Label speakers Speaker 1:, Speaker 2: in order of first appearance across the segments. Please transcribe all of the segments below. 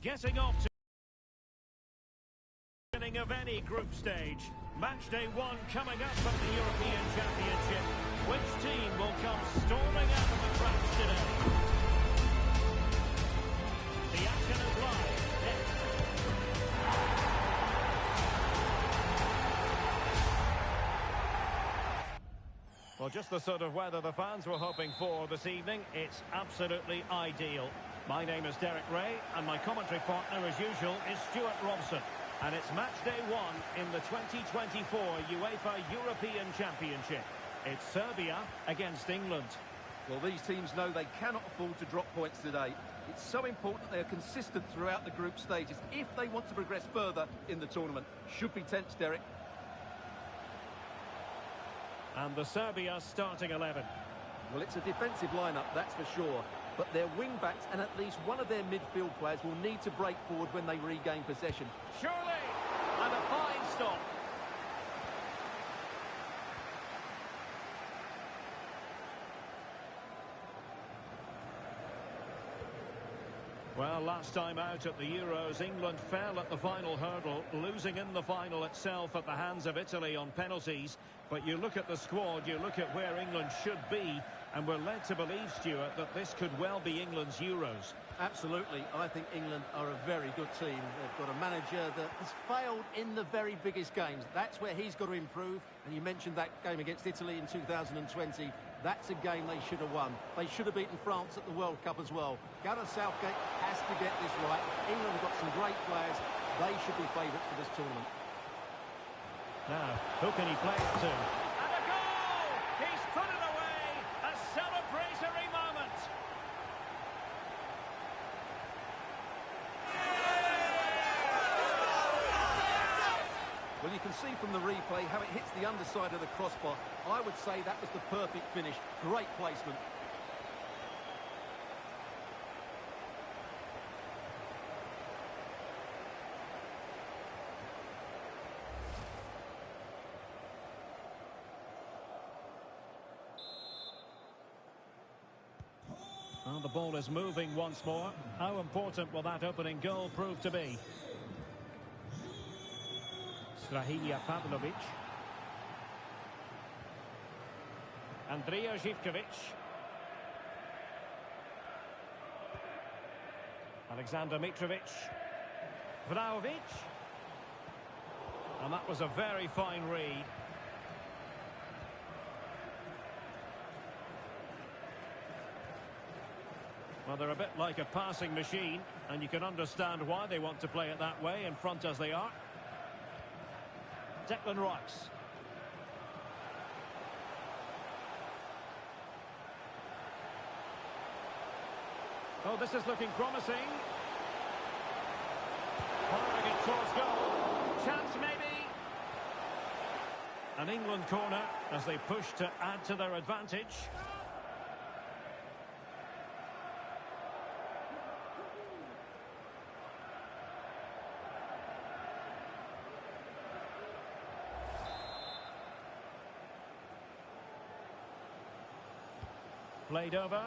Speaker 1: getting off to the beginning of any group stage. Match day one coming up at the European Championship. Which team will come storming out of the cracks today? The action is live. Well, just the sort of weather the fans were hoping for this evening. It's absolutely ideal. My name is Derek Ray, and my commentary partner, as usual, is Stuart Robson. And it's match day one in the 2024 UEFA European Championship. It's Serbia against England.
Speaker 2: Well, these teams know they cannot afford to drop points today. It's so important that they are consistent throughout the group stages if they want to progress further in the tournament. Should be tense, Derek.
Speaker 1: And the Serbia starting 11.
Speaker 2: Well, it's a defensive lineup, that's for sure. But their wing-backs and at least one of their midfield players will need to break forward when they regain possession.
Speaker 1: Surely! And a fine stop. Well, last time out at the Euros, England fell at the final hurdle, losing in the final itself at the hands of Italy on penalties. But you look at the squad, you look at where England should be, and we're led to believe, Stuart, that this could well be England's Euros.
Speaker 2: Absolutely. I think England are a very good team. They've got a manager that has failed in the very biggest games. That's where he's got to improve. And you mentioned that game against Italy in 2020. That's a game they should have won. They should have beaten France at the World Cup as well. Gareth Southgate has to get this right. England have got some great players. They should be favourites for this tournament.
Speaker 1: Now, who can he play it to? And a goal! He's put it away! A celebratory moment!
Speaker 2: Well, you can see from the replay how it hits the underside of the crossbar. I would say that was the perfect finish. Great placement.
Speaker 1: Well, the ball is moving once more. How important will that opening goal prove to be? Strahilja Pavlovic. Andrija Živkovic. Alexander Mitrovic. Vlahovic. And that was a very fine read. Well, they're a bit like a passing machine, and you can understand why they want to play it that way, in front as they are. Declan Rice. Oh, this is looking promising. Firing it towards goal. Chance maybe. An England corner as they push to add to their advantage. Played over.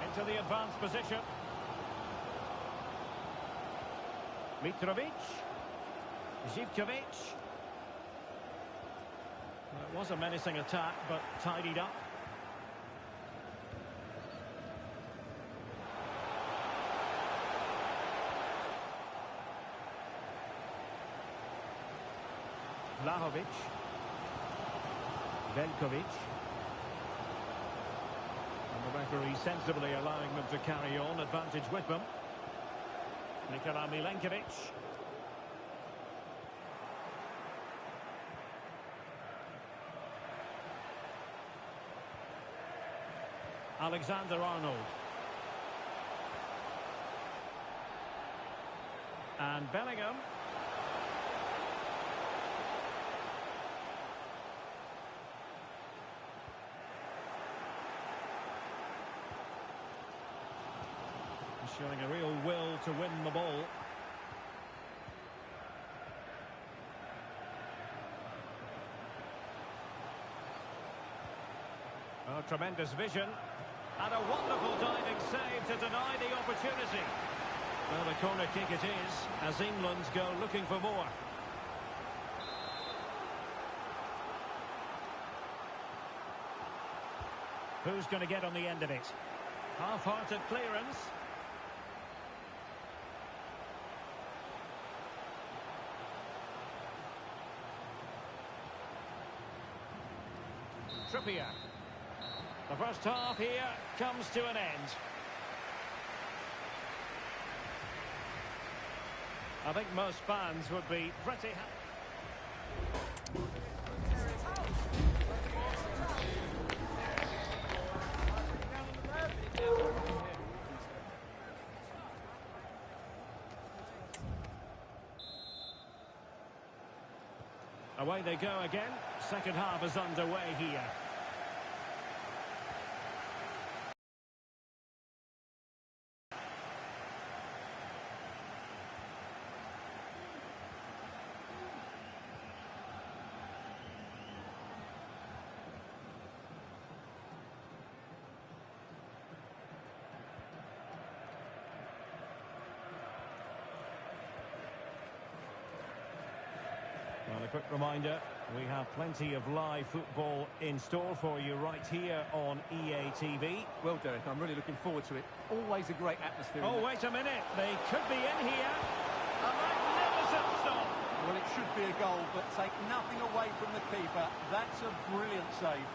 Speaker 1: Into the advanced position. Mitrovic. Živkovic. Well, it was a menacing attack, but tidied up. Vlahovic. Veljkovic. And the referee sensibly allowing them to carry on. Advantage with them. Nikola Milenkovic. Alexander-Arnold. And Bellingham. showing a real will to win the ball. Oh, tremendous vision. And a wonderful diving save to deny the opportunity. Well, the corner kick it is, as England go looking for more. Who's going to get on the end of it? Half-hearted clearance. Trippier. The first half here comes to an end. I think most fans would be pretty happy. Away they go again. Second half is underway here. Well, a quick reminder, we have plenty of live football in store for you right here on EA TV.
Speaker 2: Well, Derek, I'm really looking forward to it. Always a great atmosphere.
Speaker 1: Oh, wait a minute. They could be in here. A magnificent stop.
Speaker 2: Well, it should be a goal, but take nothing away from the keeper. That's a brilliant save.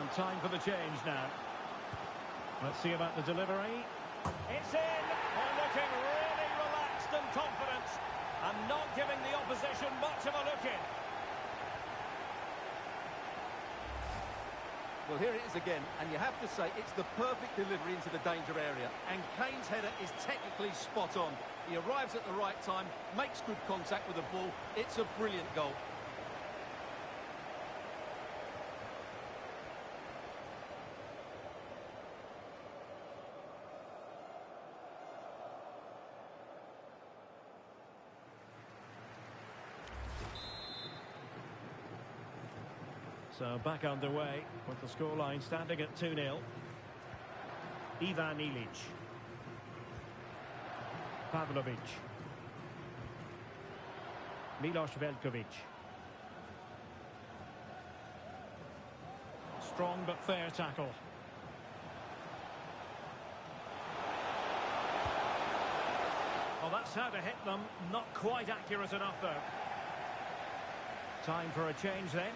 Speaker 1: And time for the change now. Let's see about the delivery. It's in. Oh, looking really relaxed and confident. And not giving the opposition much of a look in.
Speaker 2: Well, here it is again, and you have to say it's the perfect delivery into the danger area. And Kane's header is technically spot on. He arrives at the right time, makes good contact with the ball. It's a brilliant goal.
Speaker 1: So back underway with the scoreline standing at 2-0. Ivan Ilic. Pavlovic. Milos Veljkovic. Strong but fair tackle. Well, that's how to hit them. Not quite accurate enough, though. Time for a change then.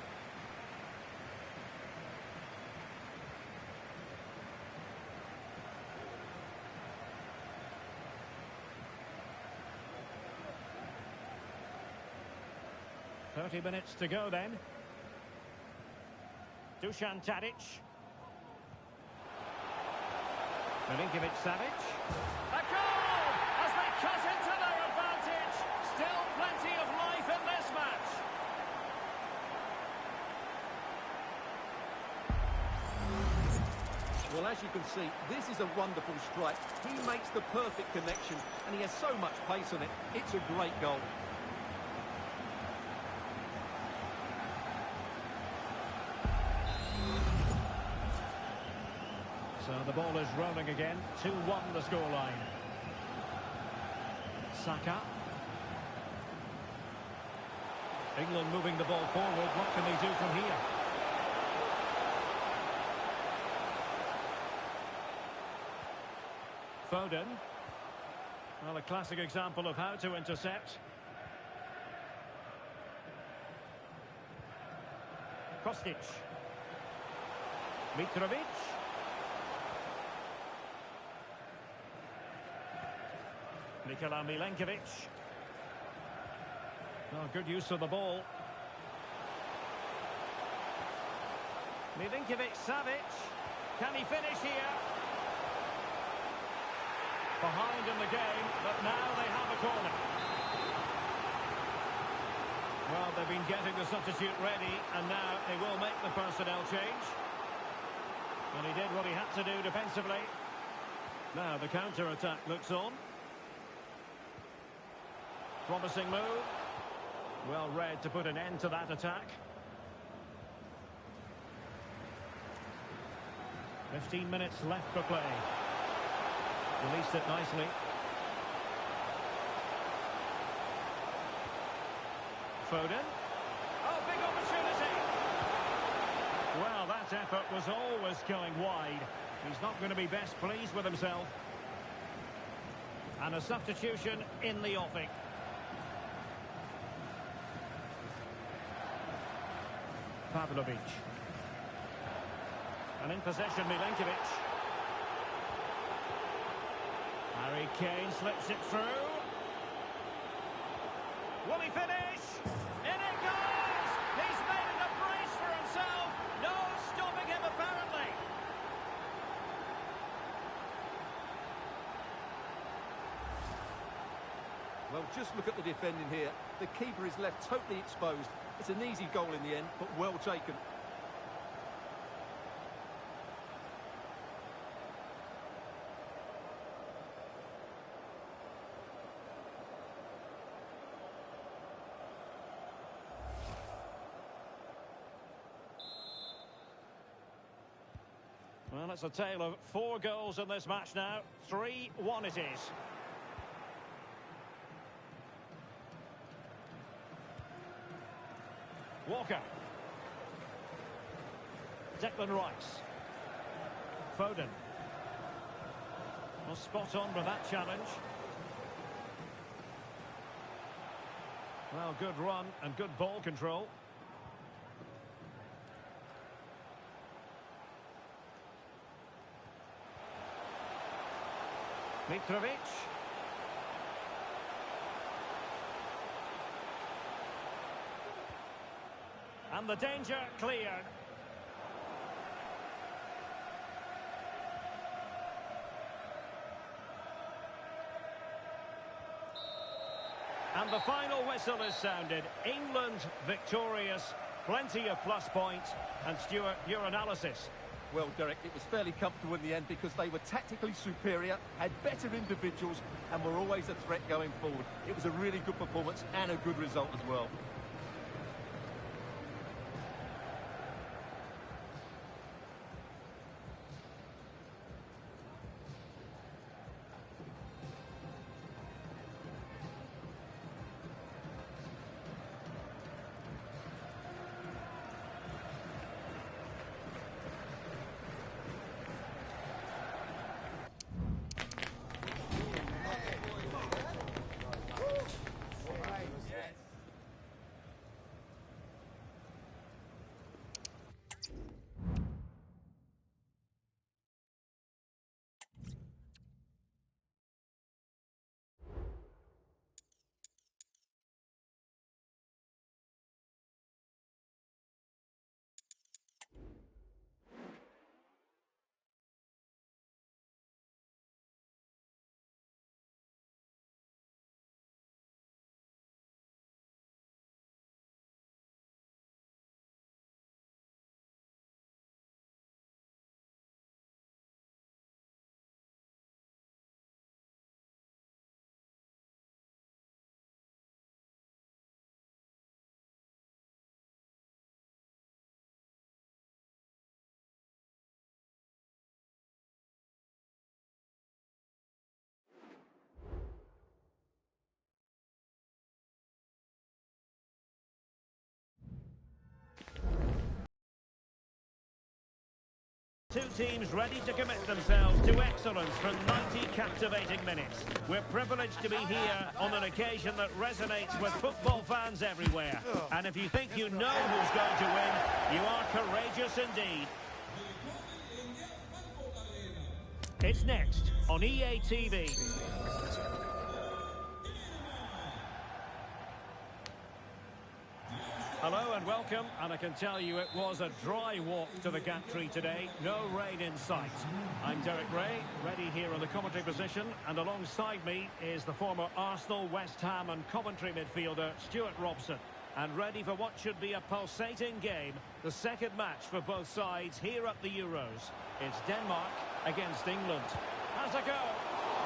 Speaker 1: .30 minutes to go then. Dusan Tadic. Milinkovic-Savic. A goal! As they cut into their advantage. Still plenty of life in this match.
Speaker 2: Well, as you can see, this is a wonderful strike. He makes the perfect connection, and he has so much pace on it. It's a great goal.
Speaker 1: So the ball is rolling again. 2-1 the scoreline. Saka. England moving the ball forward. What can they do from here? Foden. Well, a classic example of how to intercept. Kostic. Mitrovic. Nikola Milenkovic. Oh, good use of the ball. Milinkovic-Savic. Can he finish here? Behind in the game, but now they have a corner. Well, they've been getting the substitute ready, and now they will make the personnel change. And he did what he had to do defensively. Now the counter-attack looks on. Promising move. Well read to put an end to that attack. 15 minutes left for play. Released it nicely. Foden. Oh, big opportunity. Well, that effort was always going wide. He's not going to be best pleased with himself. And a substitution in the offing. Pavlovic. And in possession, Milenkovic. Harry Kane slips it through. Will he finish? In it goes! He's made it a brace for himself. No stopping him, apparently.
Speaker 2: Well, just look at the defending here. The keeper is left totally exposed. It's an easy goal in the end, but well taken.
Speaker 1: Well, it's a tale of 4 goals in this match now. 3-1 it is. Walker. Declan Rice. Foden. Well, spot on with that challenge. Well, good run and good ball control. Mitrovic. And the danger cleared. And the final whistle is sounded. England victorious. Plenty of plus points. And Stuart, your analysis.
Speaker 2: Well, Derek, it was fairly comfortable in the end because they were tactically superior, had better individuals, and were always a threat going forward. It was a really good performance and a good result as well.
Speaker 1: Two teams ready to commit themselves to excellence for 90 captivating minutes. We're privileged to be here on an occasion that resonates with football fans everywhere. And if you think you know who's going to win, you are courageous indeed. It's next on EA TV. Hello and welcome, and I can tell you it was a dry walk to the gantry today. No rain in sight. I'm Derek Ray, ready here in the commentary position, and alongside me is the former Arsenal, West Ham and Coventry midfielder, Stuart Robson. And ready for what should be a pulsating game. The second match for both sides here at the Euros. It's Denmark against England. Has a go.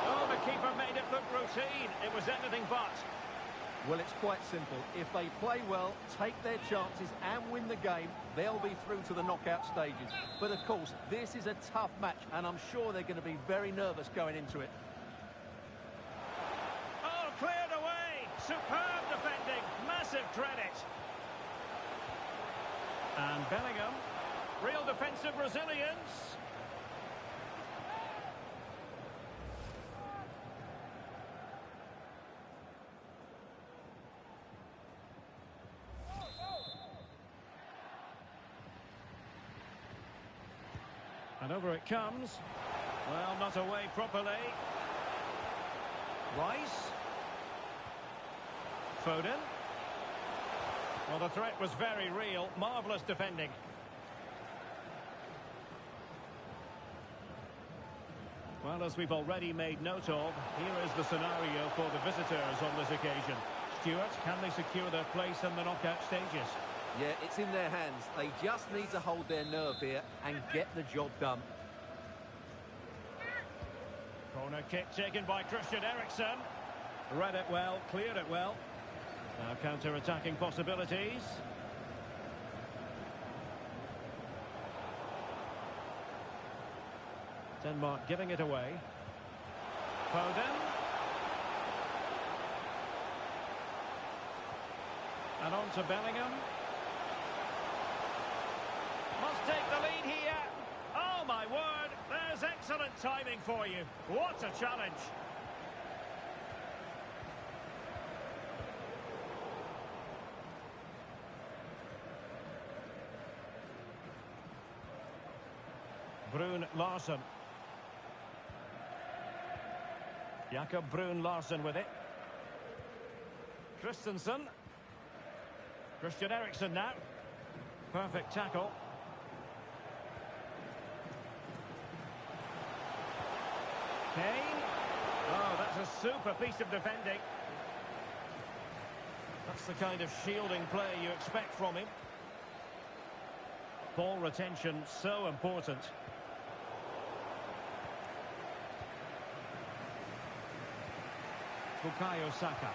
Speaker 1: Oh, the keeper made it look routine. It was anything but.
Speaker 2: Well, it's quite simple. If they play well, take their chances and win the game, they'll be through to the knockout stages. But of course, this is a tough match, and I'm sure they're going to be very nervous going into it.
Speaker 1: Oh, cleared away. Superb defending. Massive credit. And Bellingham. Real defensive resilience. And over it comes. Well, not away properly. Rice. Foden. Well, the threat was very real. Marvellous defending. Well, as we've already made note of, here is the scenario for the visitors on this occasion. Stuart, can they secure their place in the knockout stages?
Speaker 2: Yeah, it's in their hands. They just need to hold their nerve here and get the job done.
Speaker 1: Corner kick taken by Christian Eriksen. Read it well, cleared it well. Now counter-attacking possibilities. Denmark giving it away. Foden. And on to Bellingham. Must take the lead here. Oh, my word. There's excellent timing for you. What a challenge. Brun Larsen. Jakob Brun Larsen with it. Christensen. Christian Eriksen now. Perfect tackle. Kane. Oh, that's a super piece of defending. That's the kind of shielding play you expect from him. Ball retention so important. Bukayo Saka.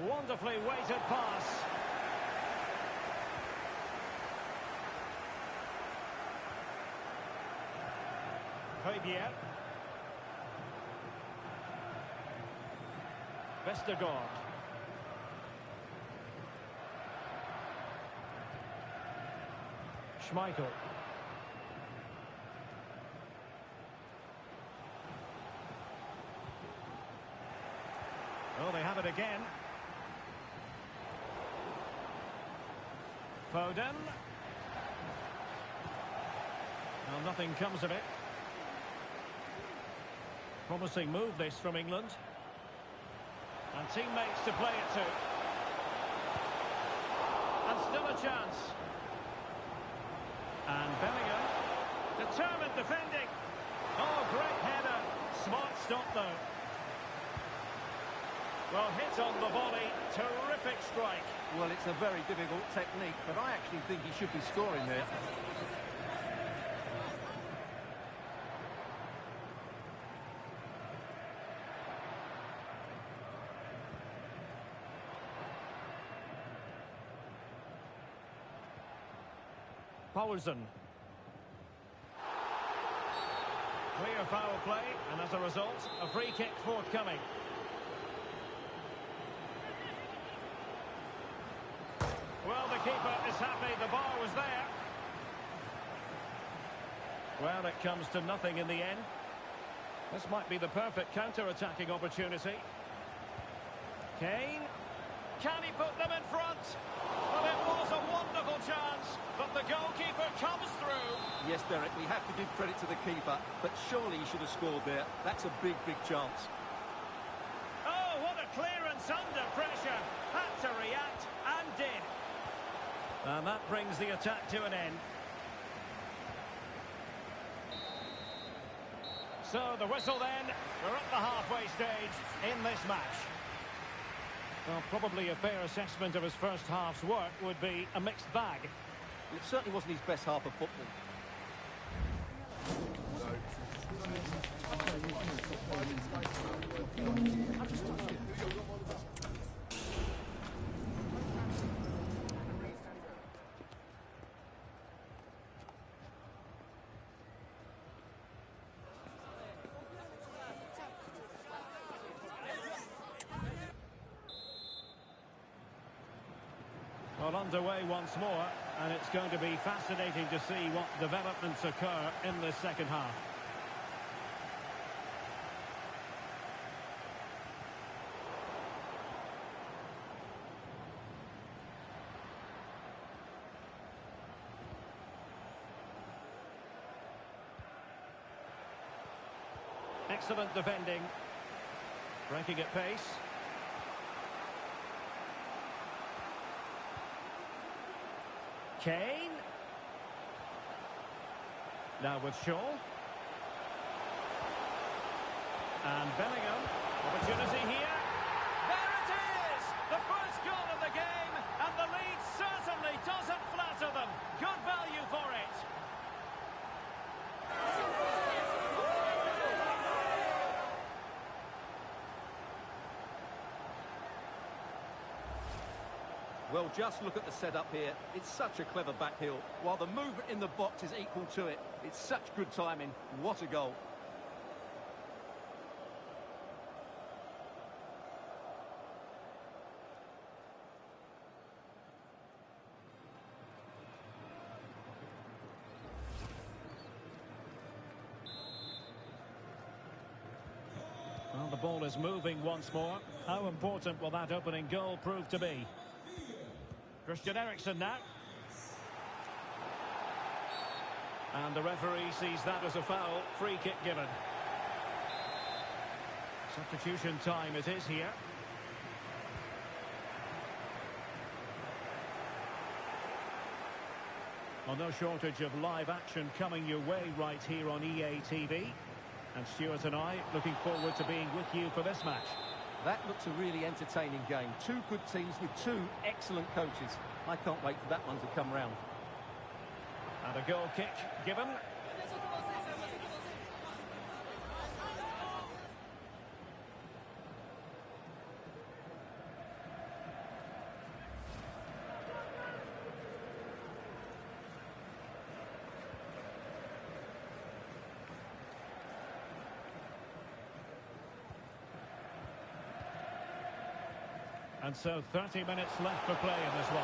Speaker 1: Wonderfully weighted pass. Højbjerg. Vestergaard. Schmeichel. Oh, they have it again. Foden. Well, nothing comes of it. Promising move this from England. And teammates to play it to. And still a chance. And Bellingham. Determined defending. Oh, great header. Smart stop, though. Well, hit on the volley. Terrific strike.
Speaker 2: Well, it's a very difficult technique, but I actually think he should be scoring there.
Speaker 1: Poulsen. Clear foul play, and as a result, a free kick forthcoming. Well, the keeper is happy. The bar was there. Well, it comes to nothing in the end. This might be the perfect counter-attacking opportunity. Kane. Can he put them in front? Well, it was a wonderful chance, but the goalkeeper comes through.
Speaker 2: Yes, Derek, we have to give credit to the keeper, but surely he should have scored there. That's a big, big chance.
Speaker 1: Oh, what a clearance under pressure. Had to react and did. And that brings the attack to an end. So the whistle then, we're at the halfway stage in this match. Well, probably a fair assessment of his first half's work would be a mixed bag.
Speaker 2: It certainly wasn't his best half of football.
Speaker 1: Well, underway once more, and it's going to be fascinating to see what developments occur in this second half. Excellent defending. Breaking at pace. Kane. Now with Shaw. And Bellingham. Opportunity here. There it is! The first goal of the game, and the lead certainly doesn't flatter them. Good value for it.
Speaker 2: Well, just look at the setup here. It's such a clever backheel. While the movement in the box is equal to it. It's such good timing. What a goal.
Speaker 1: Well, the ball is moving once more. How important will that opening goal prove to be? Christian Eriksen now. And the referee sees that as a foul. Free kick given. Substitution time it is here. Well, no shortage of live action coming your way right here on EA TV. And Stuart and I looking forward to being with you for this match.
Speaker 2: That looks a really entertaining game. Two good teams with two excellent coaches. I can't wait for that one to come round.
Speaker 1: And a goal kick given. And so 30 minutes left for play in this one.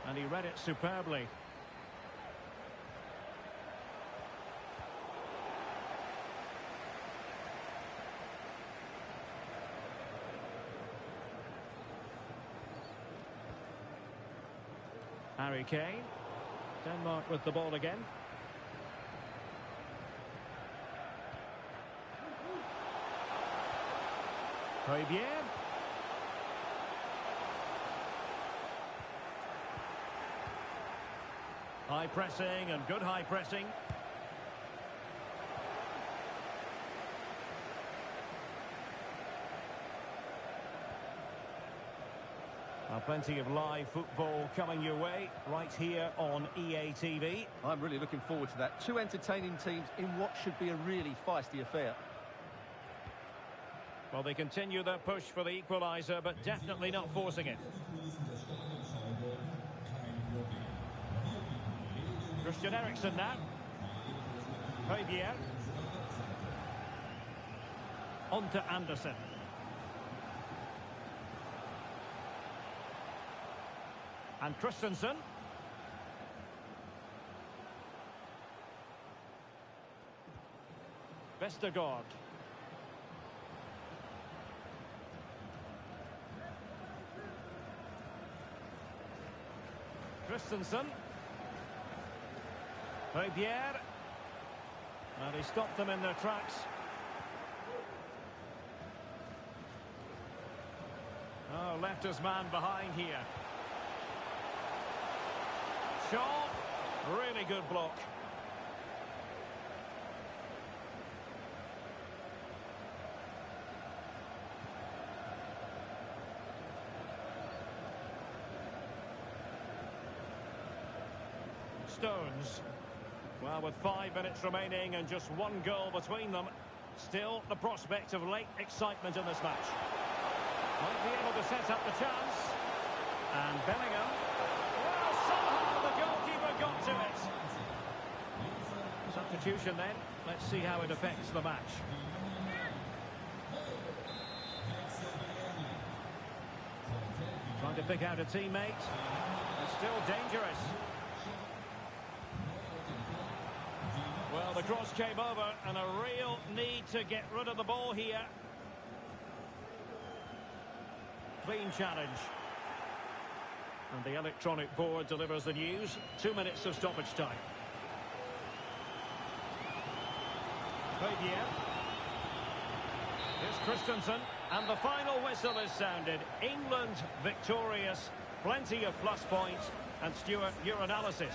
Speaker 1: And he read it superbly. Harry Kane. Denmark with the ball again. Højbjerg. High pressing and good high pressing. Now plenty of live football coming your way right here on EA TV.
Speaker 2: I'm really looking forward to that. Two entertaining teams in what should be a really feisty affair.
Speaker 1: Well, they continue their push for the equaliser, but definitely not forcing it. Christian Eriksen now. Højbjerg. On to Anderson. And Christensen. Vestergaard. Christensen. Højbjerg. And he stopped them in their tracks. Oh, left his man behind here. Shaw. Really good block. stones. Well, with 5 minutes remaining and just one goal between them, still the prospect of late excitement in this match. Might be able to set up the chance. And Bellingham. Well, somehow the goalkeeper got to it. Substitution then. Let's see how it affects the match. Trying to pick out a teammate. It's still dangerous. Well, the cross came over and a real need to get rid of the ball here. Clean challenge. And the electronic board delivers the news. 2 minutes of stoppage time. Here. Here's Christensen. And the final whistle is sounded. England victorious. Plenty of plus points. And Stuart, your analysis.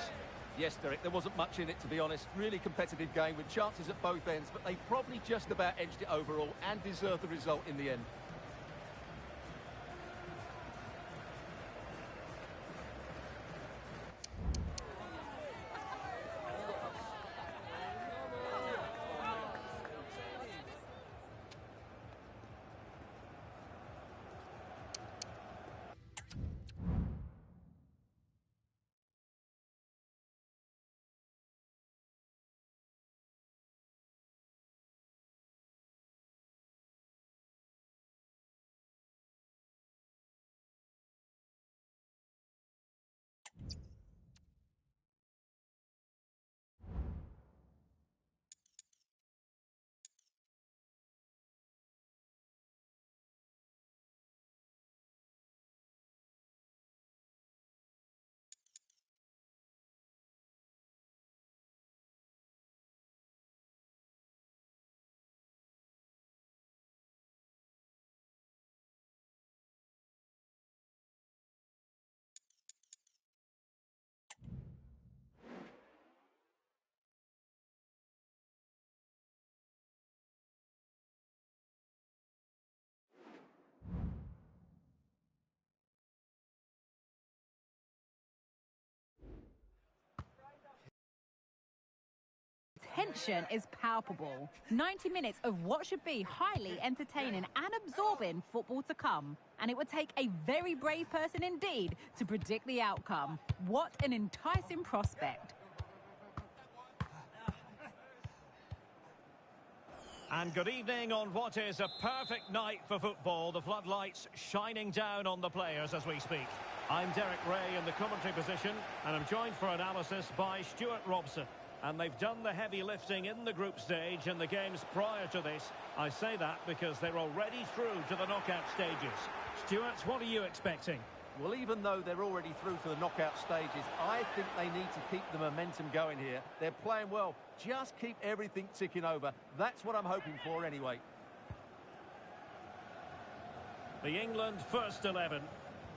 Speaker 2: Yes, Derek, there wasn't much in it, to be honest. Really competitive game with chances at both ends, but they probably just about edged it overall and deserved the result in the end.
Speaker 3: Tension is palpable. 90 minutes of what should be highly entertaining and absorbing football to come. And it would take a very brave person indeed to predict the outcome. What an enticing prospect.
Speaker 1: And good evening on what is a perfect night for football. The floodlights shining down on the players as we speak. I'm Derek Ray in the commentary position, and I'm joined for analysis by Stuart Robson. And they've done the heavy lifting in the group stage and the games prior to this. I say that because they're already through to the knockout stages. Stuart, what are you expecting?
Speaker 2: Well, even though they're already through to the knockout stages, I think they need to keep the momentum going here. They're playing well. Just keep everything ticking over. That's what I'm hoping for anyway.
Speaker 1: The England first 11.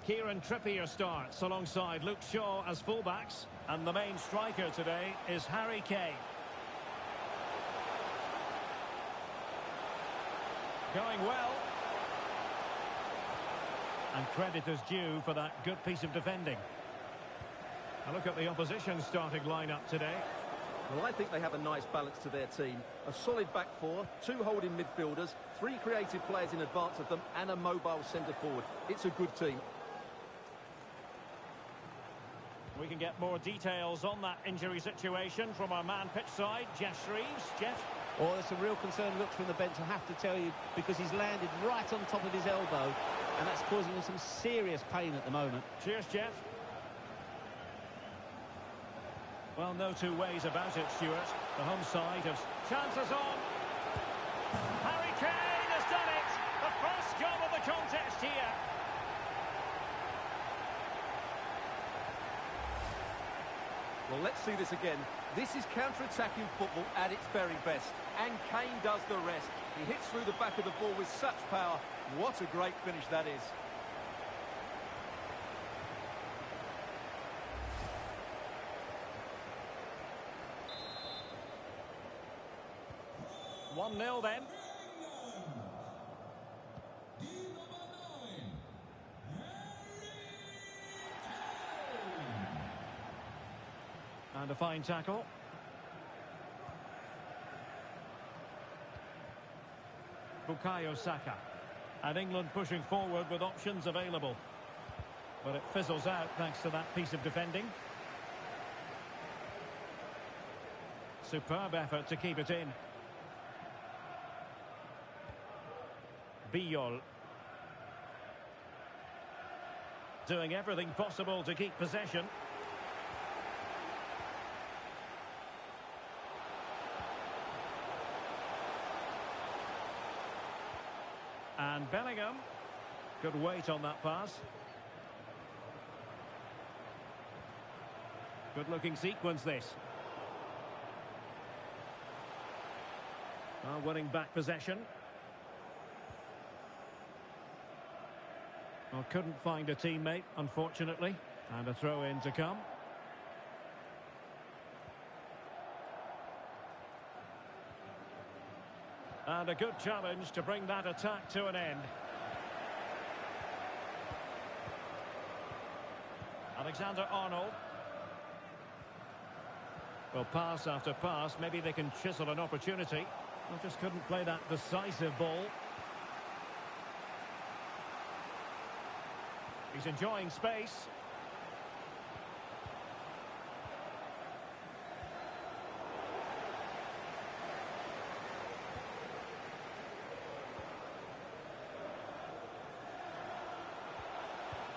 Speaker 1: Kieran Trippier starts alongside Luke Shaw as fullbacks. And the main striker today is Harry Kane. Going well. And credit is due for that good piece of defending. A look at the opposition starting lineup today.
Speaker 2: Well, I think they have a nice balance to their team. A solid back four, 2 holding midfielders, 3 creative players in advance of them, and a mobile centre-forward. It's a good team.
Speaker 1: We can get more details on that injury situation from our man pitch side, Jeff Shreves. Jeff?
Speaker 4: Well, there's some real concern looks from the bench, I have to tell you, because he's landed right on top of his elbow, and that's causing him some serious pain at the moment.
Speaker 1: Cheers, Jeff. Well, no two ways about it, Stuart. The home side has chances on. Harry Kane has done it. The first goal of the contest here.
Speaker 2: Well, let's see this again. This is counter-attacking football at its very best. And Kane does the rest. He hits through the back of the ball with such power. What a great finish that is.
Speaker 1: One 1-0 then. And a fine tackle. Bukayo Saka. And England pushing forward with options available. But it fizzles out thanks to that piece of defending. Superb effort to keep it in. Biol. Doing everything possible to keep possession. And Bellingham. Good weight on that pass. Good looking sequence this. Winning back possession. Well, couldn't find a teammate, unfortunately. And a throw in to come. And a good challenge to bring that attack to an end. Alexander-Arnold. Well, pass after pass, maybe they can chisel an opportunity. Well, just couldn't play that decisive ball. He's enjoying space.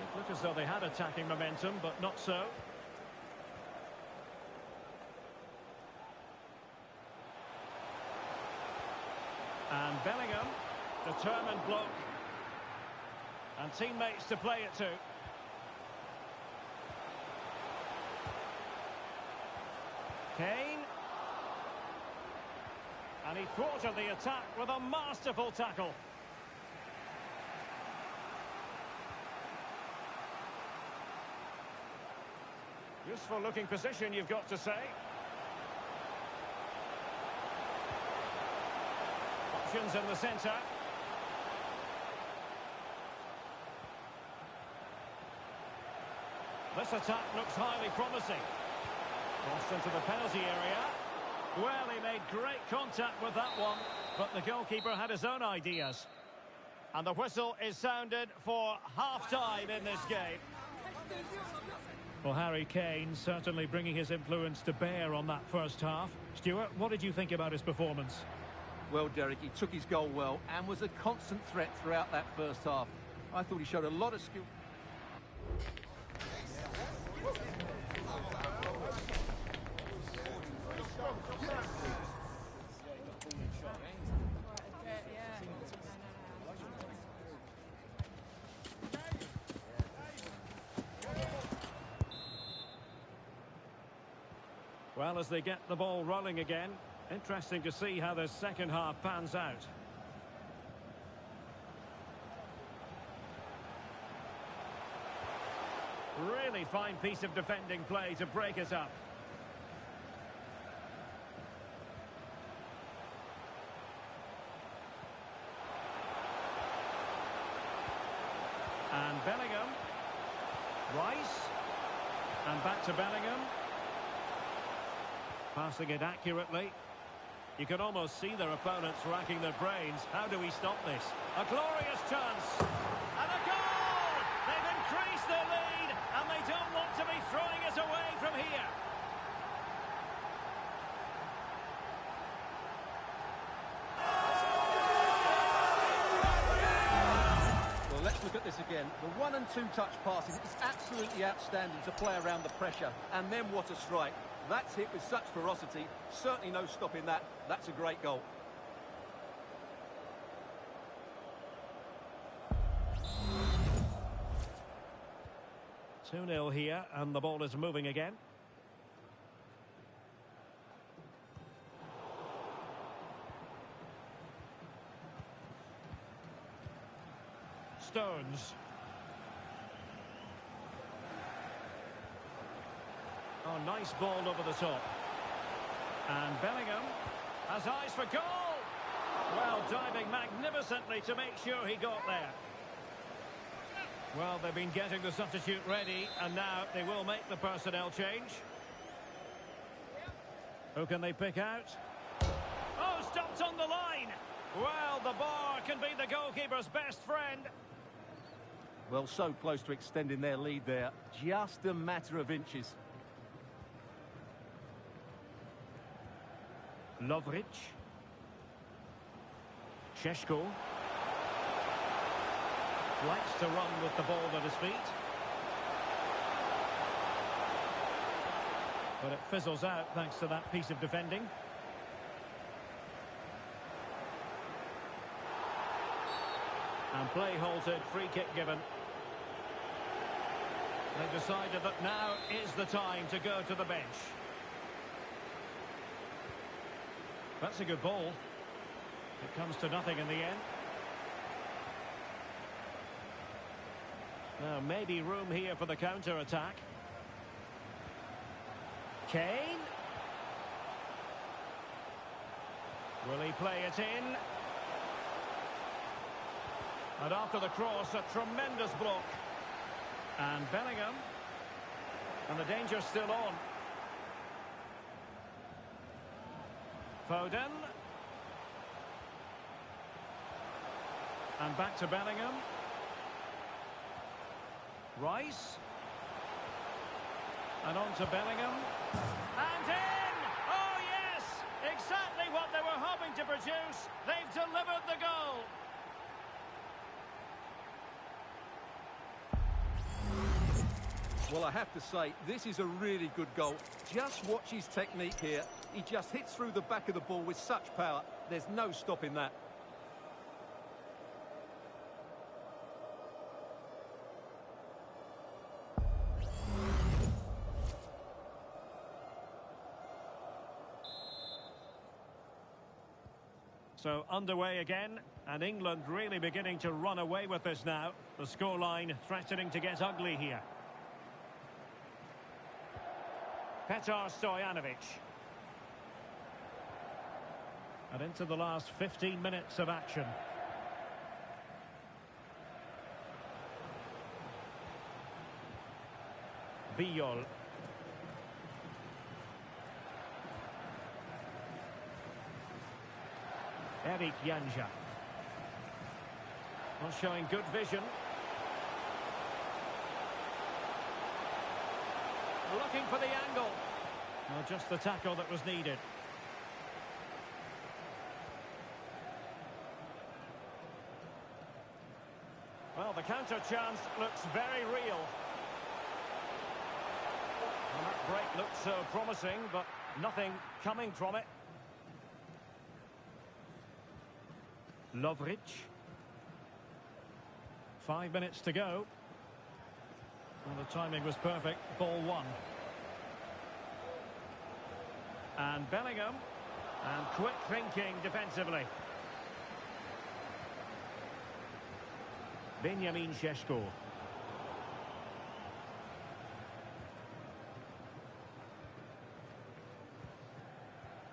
Speaker 1: It looked as though they had attacking momentum, but not so. And Bellingham, determined block. And teammates to play it to. Kane. And he thwarted the attack with a masterful tackle. Useful looking position, you've got to say. Options in the centre. This attack looks highly promising. Crossed into the penalty area. Well, he made great contact with that one, but the goalkeeper had his own ideas. And the whistle is sounded for half-time in this game. Well, Harry Kane certainly bringing his influence to bear on that first half. Stuart, what did you think about his performance?
Speaker 2: Well, Derek, he took his goal well and was a constant threat throughout that first half. I thought he showed a lot of skill.
Speaker 1: Well, as they get the ball rolling again, interesting to see how the second half pans out. Really fine piece of defending play to break it up. And Bellingham. Rice. And back to Bellingham. Passing it accurately. You can almost see their opponents racking their brains. How do we stop this? A glorious chance. And a goal! They've increased their lead, and they don't want to be throwing it away from here.
Speaker 2: Well, let's look at this again. The 1- and 2-touch passing is absolutely outstanding to play around the pressure. And then what a strike. That's hit with such ferocity. Certainly no stopping that. That's a great goal.
Speaker 1: Two 2-0 here, and the ball is moving again. Stones. Oh, nice ball over the top. And Bellingham has eyes for goal. Well, diving magnificently to make sure he got there. Well, they've been getting the substitute ready, and now they will make the personnel change. Who can they pick out? Oh, stopped on the line! Well, the bar can be the goalkeeper's best friend.
Speaker 2: Well, so close to extending their lead there. Just a matter of inches.
Speaker 1: Lovric. Šeško. Likes to run with the ball at his feet. But it fizzles out thanks to that piece of defending. And play halted, free kick given. They decided that now is the time to go to the bench. That's a good ball. It comes to nothing in the end. Now, maybe room here for the counter-attack. Kane. Will he play it in? And after the cross, a tremendous block. And Bellingham. And the danger's still on. Foden. And back to Bellingham. Rice. And on to Bellingham. And in! Oh, yes! Exactly what they were hoping to produce. They've delivered the goal.
Speaker 2: Well, I have to say, this is a really good goal. Just watch his technique here. He just hits through the back of the ball with such power. There's no stopping that.
Speaker 1: So underway again, and England really beginning to run away with this now. The scoreline threatening to get ugly here. Petar Stojanovic. And into the last 15 minutes of action. Viol. Eric Janja. Not showing good vision. Looking for the angle. Well, just the tackle that was needed. Well, the counter chance looks very real. Well, that break looked so promising, but nothing coming from it. Lovric. 5 minutes to go. Well, the timing was perfect. Ball one. And Bellingham. And quick thinking defensively. Benjamin Šeško.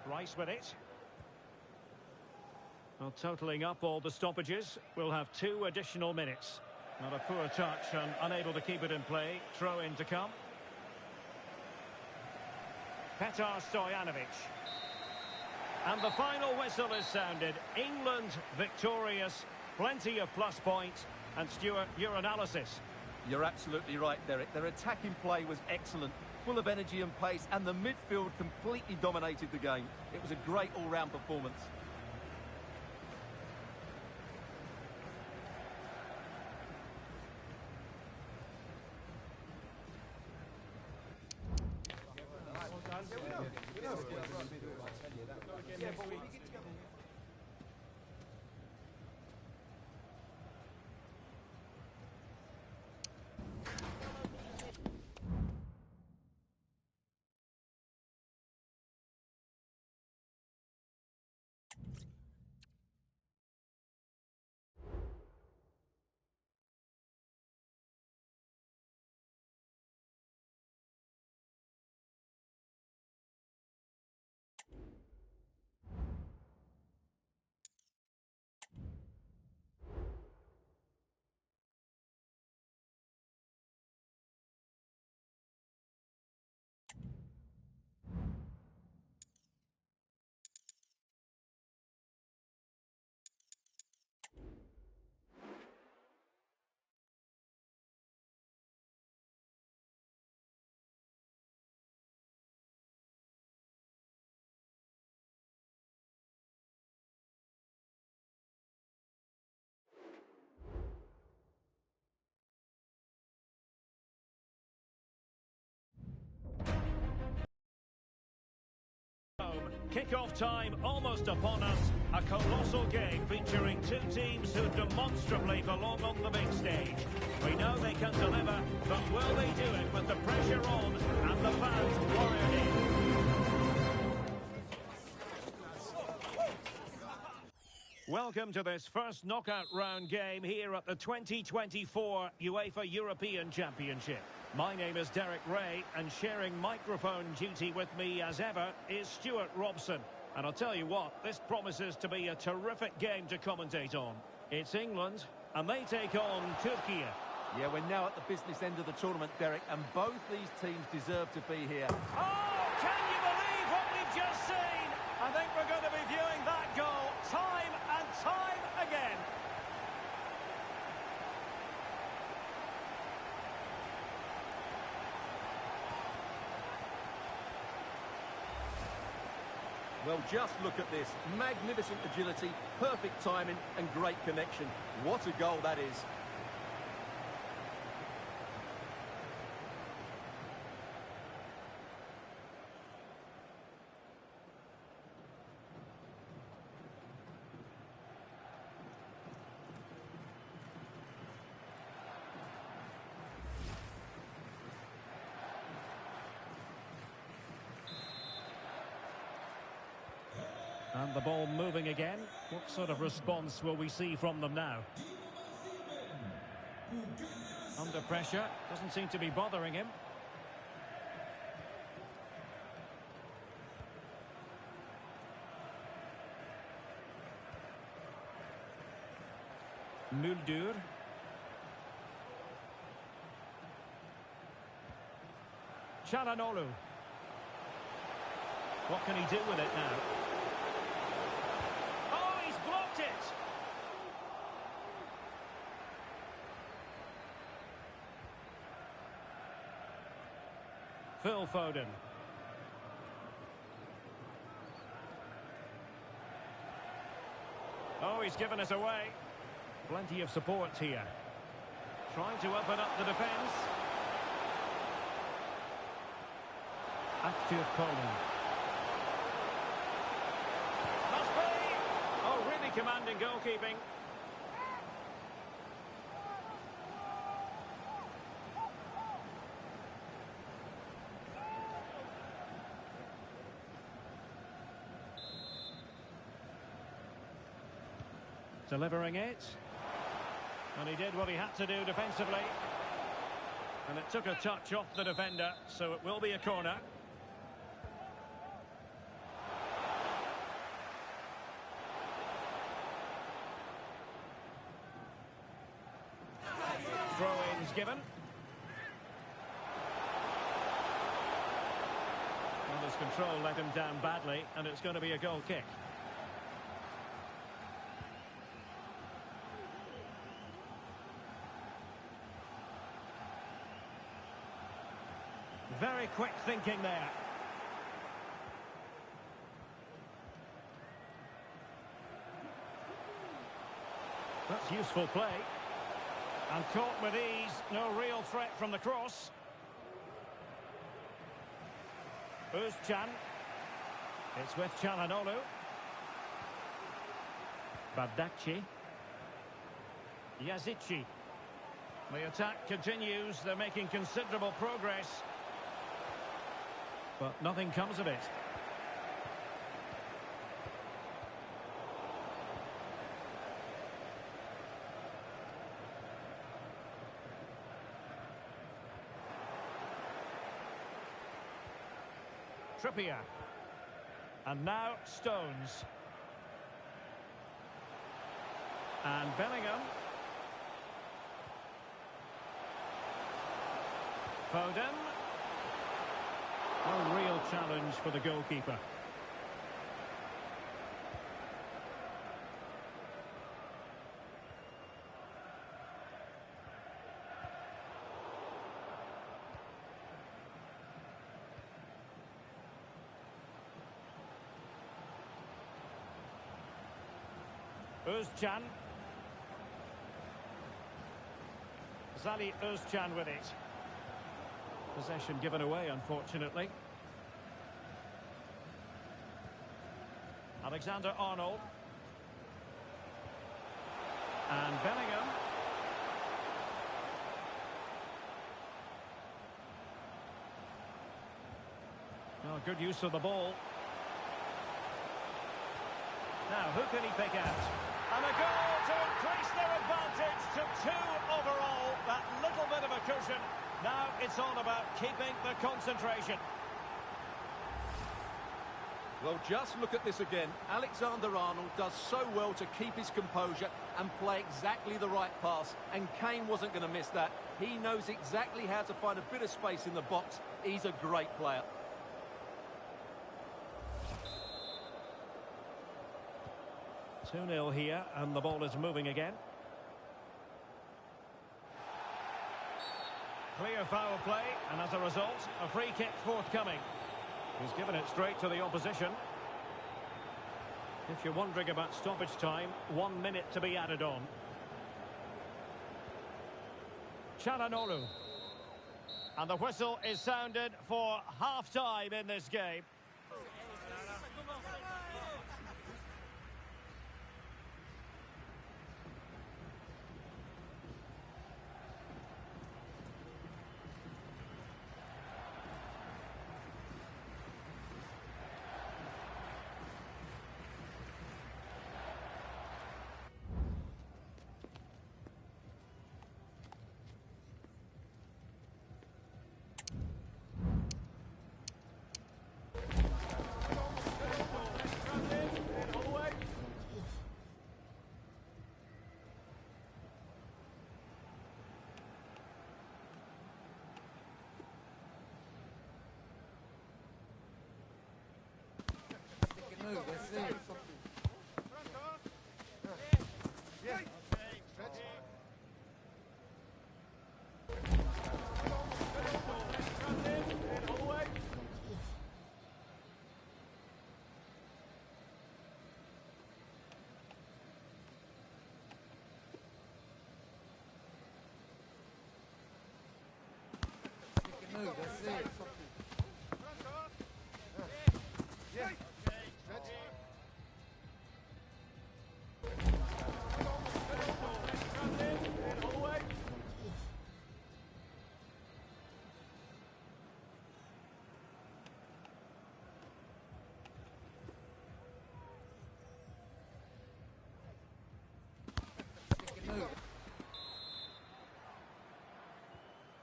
Speaker 1: Rice with it. Well, totalling up all the stoppages, we'll have 2 additional minutes. Not a poor touch and unable to keep it in play. Throw in to come. Petar Stojanovic. And the final whistle is sounded. England victorious. Plenty of plus points. And Stuart, your analysis.
Speaker 2: You're absolutely right, Derek. Their attacking play was excellent, full of energy and pace, and the midfield completely dominated the game. It was a great all-round performance.
Speaker 1: Kick-off time almost upon us. A colossal game featuring two teams who demonstrably belong on the big stage. We know they can deliver, but will they do it with the pressure on and the fans wired in? Welcome to this first knockout round game here at the 2024 UEFA European Championship. My name is Derek Ray, and sharing microphone duty with me as ever is Stuart Robson. And I'll tell you what, this promises to be a terrific game to commentate on. It's England, and they take on Turkey.
Speaker 2: Yeah, we're now at the business end of the tournament, Derek, and both these teams deserve to be here.
Speaker 1: Oh, can you believe what we've just seen? I think we're going to be viewing that goal time and time again.
Speaker 2: Well, just look at this. Magnificent agility, perfect timing, and great connection. What a goal that is.
Speaker 1: And the ball moving again. What sort of response will we see from them now? Under pressure. Doesn't seem to be bothering him. Muldur. Çalhanoğlu. What can he do with it now? Phil Foden. Oh, he's given us away. Plenty of support here. Trying to open up the defence. Active Poland. Must be! Oh, really commanding goalkeeping. Delivering it. And he did what he had to do defensively. And it took a touch off the defender, so it will be a corner. Throw-ins given. Well, his control let him down badly, and it's going to be a goal kick. Very quick thinking there. That's useful play. And caught with ease. No real threat from the cross. Özcan. It's with Çalhanoğlu. Bardakci. Yazici. The attack continues. They're making considerable progress. But nothing comes of it. Trippier. And now Stones. And Bellingham. Foden. A real challenge for the goalkeeper. Özcan. Zali Özcan with it. Possession given away, unfortunately. Alexander-Arnold. And Bellingham. Well, good use of the ball. Now, who can he pick out? And a goal to increase their advantage to 2 overall. That little bit of a cushion. Now it's all about keeping the concentration.
Speaker 2: Well, just look at this again. Alexander-Arnold does so well to keep his composure and play exactly the right pass. And Kane wasn't going to miss that. He knows exactly how to find a bit of space in the box. He's a great player.
Speaker 1: Two 0 here, and the ball is moving again. Clear foul play, and as a result, a free kick forthcoming. He's given it straight to the opposition. If you're wondering about stoppage time, 1 minute to be added on. Çalhanoğlu. And the whistle is sounded for half-time in this game.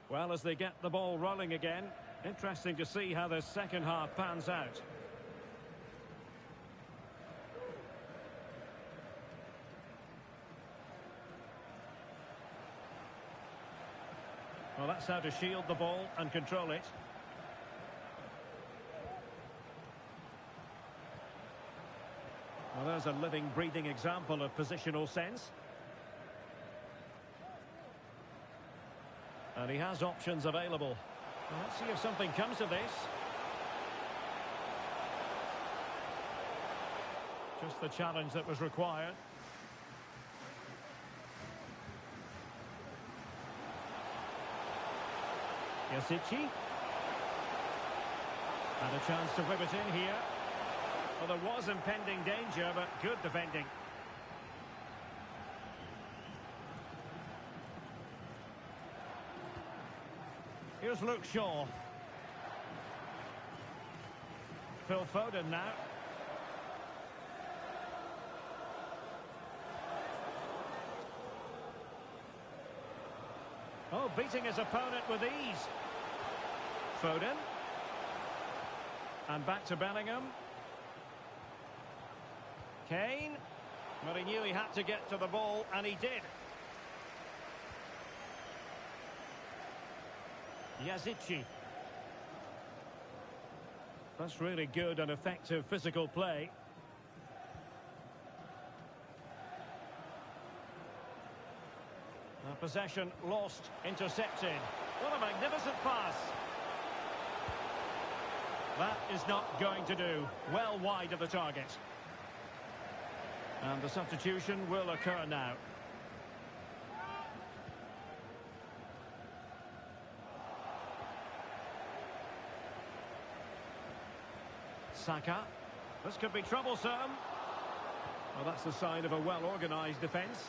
Speaker 1: Well, as they get the ball rolling again, interesting to see how the second half pans out. Well, that's how to shield the ball and control it. Well, there's a living, breathing example of positional sense. And he has options available. Well, let's see if something comes of this. Just the challenge that was required. Yasici. And a chance to whip it in here. Well, there was impending danger, but good defending. Here's Luke Shaw. Phil Foden now. Oh, beating his opponent with ease. Foden. And back to Bellingham. Kane. But he knew he had to get to the ball, and he did. Yasici. That's really good and effective physical play. Possession lost, intercepted. What a magnificent pass. That is not going to do. Well wide of the target. And the substitution will occur now. Saka. This could be troublesome. Well, that's the sign of a well-organised defence.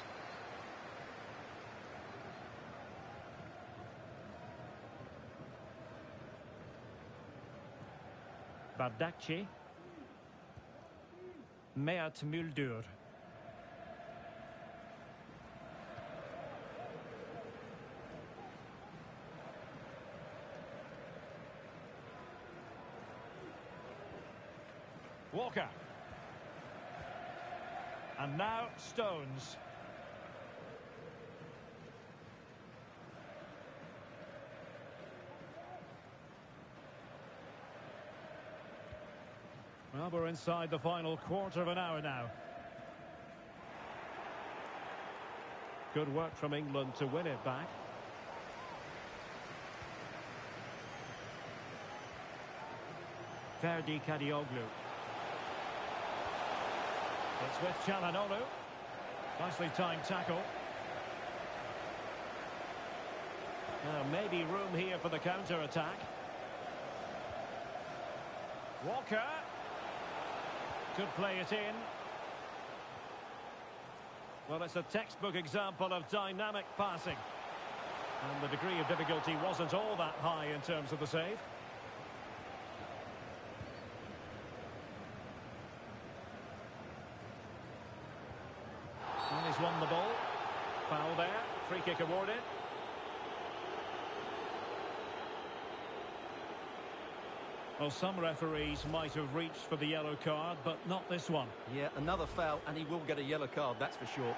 Speaker 1: Bardakci. Meat Muldur. Walker. And now Stones. Well, we're inside the final quarter of an hour now. Good work from England to win it back. Ferdi Kadioglu. It's with Çalhanoğlu. Nicely timed tackle. Now maybe room here for the counter-attack. Walker. Could play it in. Well, it's a textbook example of dynamic passing. And the degree of difficulty wasn't all that high in terms of the save. And he's won the ball. Foul there. Free kick awarded. Well, some referees might have reached for the yellow card, but not this one.
Speaker 2: Yeah, another foul, and he will get a yellow card, that's for sure.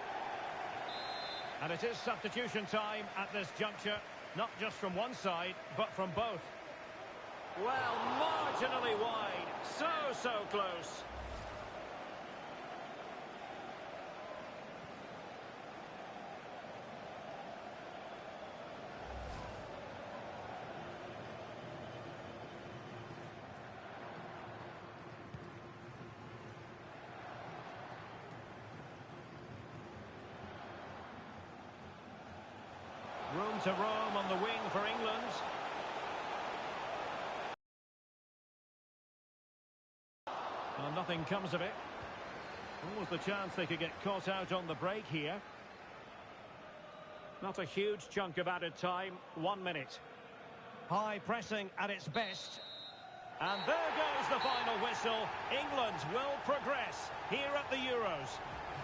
Speaker 1: And it is substitution time at this juncture, not just from one side, but from both. Well, marginally wide. So close. Room to roam on the wing for England. Well, nothing comes of it. Almost the chance they could get caught out on the break here. Not a huge chunk of added time, 1 minute. High pressing at its best. And there goes the final whistle. England will progress here at the Euros.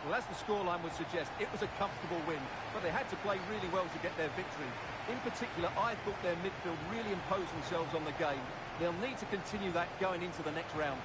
Speaker 2: Well, as the scoreline would suggest, it was a comfortable win, but they had to play really well to get their victory. In particular, I thought their midfield really imposed themselves on the game. They'll need to continue that going into the next round.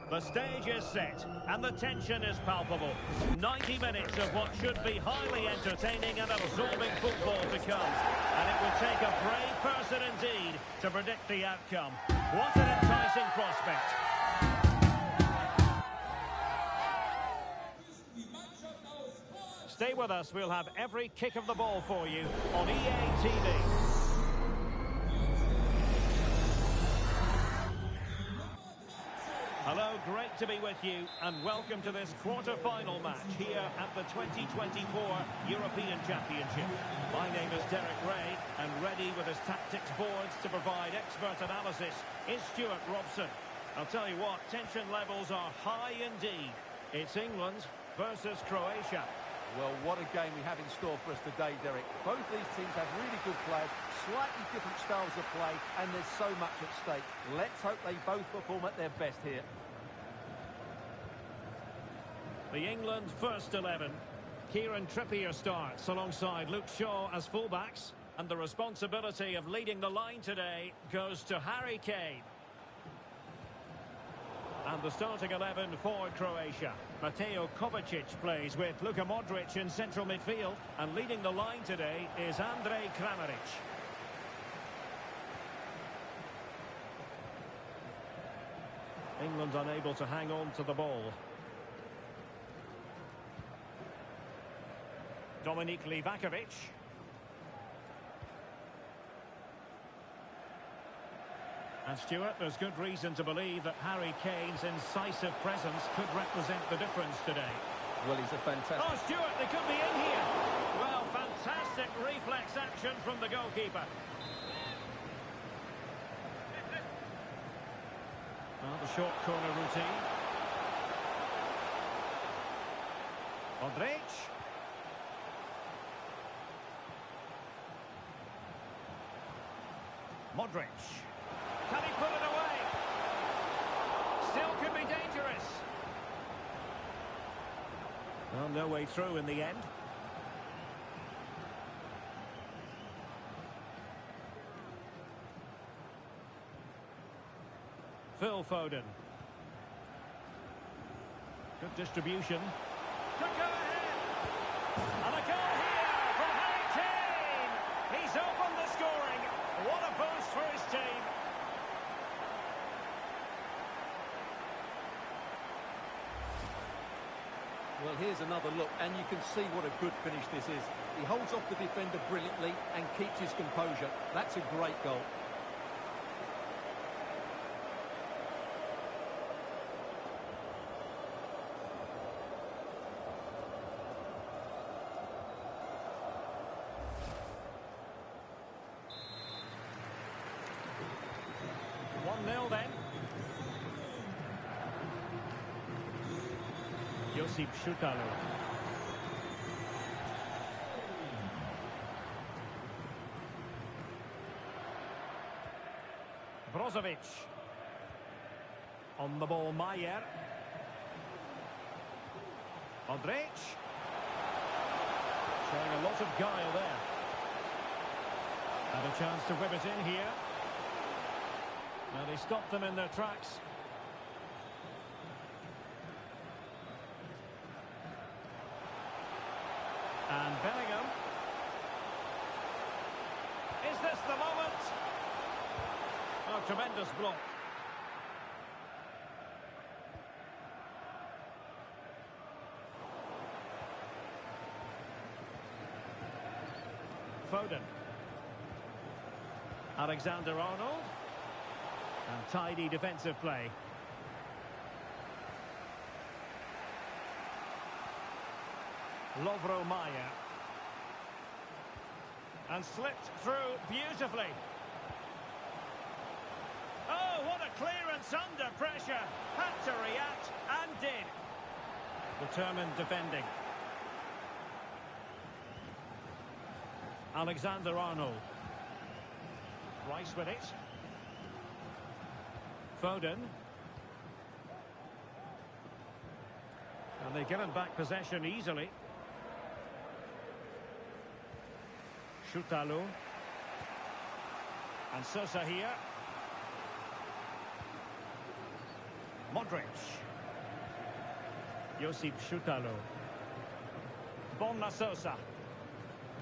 Speaker 1: The stage is set, and the tension is palpable. 90 minutes of what should be highly entertaining and absorbing football to come. And it would take a brave person indeed to predict the outcome. What an enticing prospect. Stay with us. We'll have every kick of the ball for you on EA TV. Hello, great to be with you, and welcome to this quarter-final match here at the 2024 European Championship. My name is Derek Ray, and ready with his tactics boards to provide expert analysis is Stuart Robson. I'll tell you what, tension levels are high indeed. It's England versus Croatia.
Speaker 2: Well, what a game we have in store for us today, Derek. Both these teams have really good players, slightly different styles of play, and there's so much at stake. Let's hope they both perform at their best here.
Speaker 1: The England first 11. Kieran Trippier starts alongside Luke Shaw as fullbacks. And the responsibility of leading the line today goes to Harry Kane. And the starting 11 for Croatia. Mateo Kovacic plays with Luka Modric in central midfield. And leading the line today is Andrej Kramaric. England unable to hang on to the ball. Dominik Livakovic. And Stuart, there's good reason to believe that Harry Kane's incisive presence could represent the difference today.
Speaker 2: Well, he's a fantastic...
Speaker 1: Oh, Stuart, they could be in here. Well, fantastic reflex action from the goalkeeper. Well, the short corner routine. Modric. Modric. Can he put it away? Still could be dangerous. Well, no way through in the end. Phil Foden. Good distribution. Could go ahead. And a goal here from Harry Kane. He's opened the scoring. What a boost for his team.
Speaker 2: Well, here's another look, and you can see what a good finish this is. He holds off the defender brilliantly and keeps his composure. That's a great goal.
Speaker 1: Then. Josip Šutalo. Brozovic. On the ball, Maier. Modric. Showing a lot of guile there. Had a chance to whip it in here. Now they stopped them in their tracks. And Bellingham. Is this the moment? Oh, tremendous block. Foden. Alexander-Arnold. And tidy defensive play. Lovro Maier. And slipped through beautifully. Oh, what a clearance under pressure. Had to react and did. Determined defending. Alexander-Arnold. Rice with it. Foden. And they've given back possession easily. Šutalo. And Sosa here. Modric. Josip Šutalo. Borna Sosa.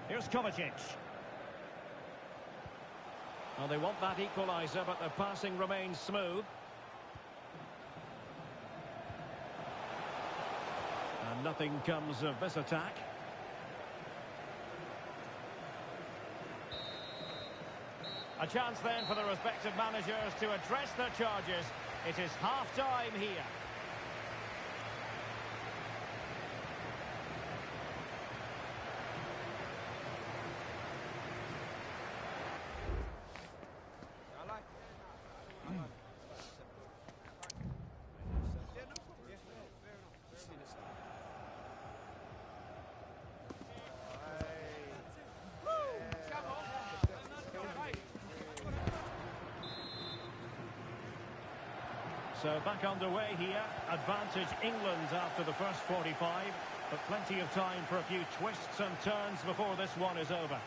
Speaker 1: Here's Kovacic. Well, they want that equaliser, but the passing remains smooth. And nothing comes of this attack. A chance then for the respective managers to address their charges. It is half-time here. So back underway here. Advantage England after the first 45. But plenty of time for a few twists and turns before this one is over.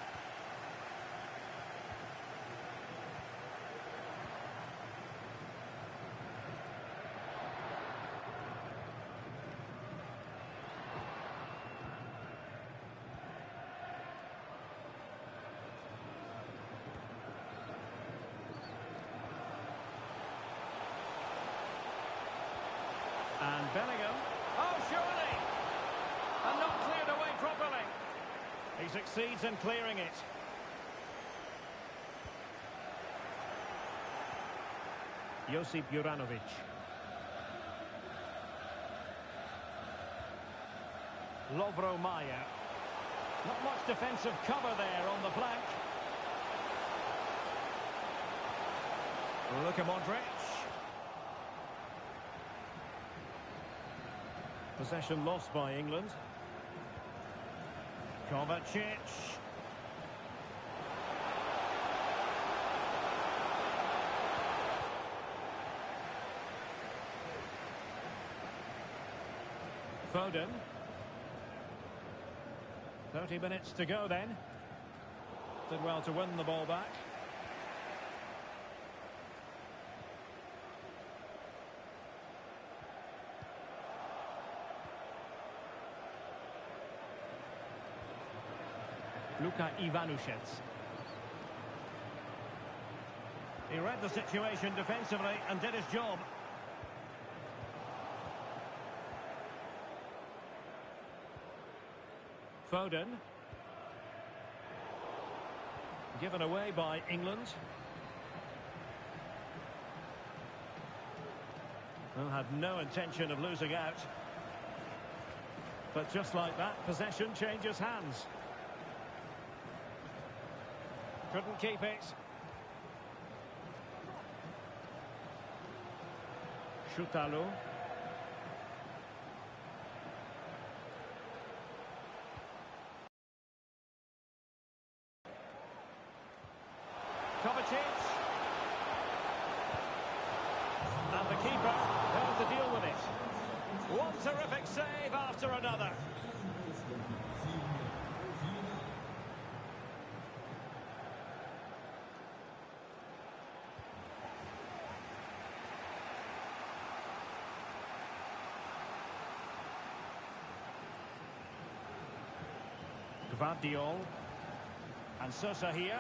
Speaker 1: And Bellingham. Oh, surely! And not cleared away properly. He succeeds in clearing it. Josip Juranovic. Lovro Mayer. Not much defensive cover there on the flank. Luka Modric. Possession lost by England. Kovacic. Foden. 30 minutes to go then. Did well to win the ball back. Luka Ivanušec. He read the situation defensively and did his job. Foden. Given away by England. Well, had no intention of losing out. But just like that, possession changes hands. Couldn't keep it. Šutalo. Kovacic. And the keeper held to deal with it. One terrific save after another. Gvardiol. And Sosa here.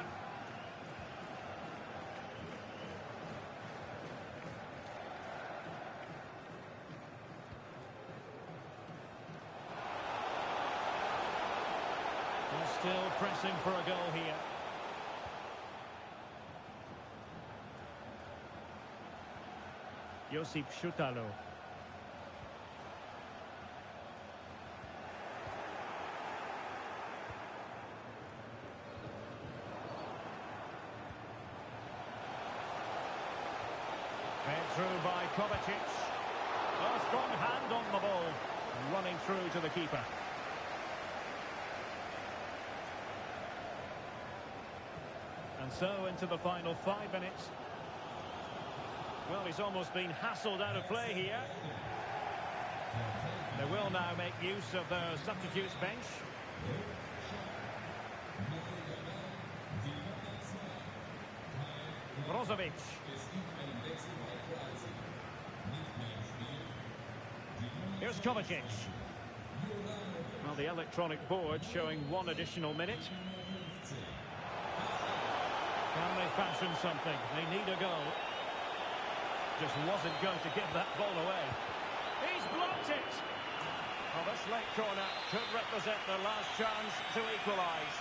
Speaker 1: Still pressing for a goal here. Josip Šutalo. Fed through by Kovacic. A strong hand on the ball. Running through to the keeper. And so into the final 5 minutes. Well, he's almost been hassled out of play here. They will now make use of their substitutes bench. Brozovic. Here's Kovacic. Well, the electronic board showing 1 additional minute. Can they fashion something? They need a goal. Just wasn't going to give that ball away. He's blocked it! Well, this late corner could represent their last chance to equalise.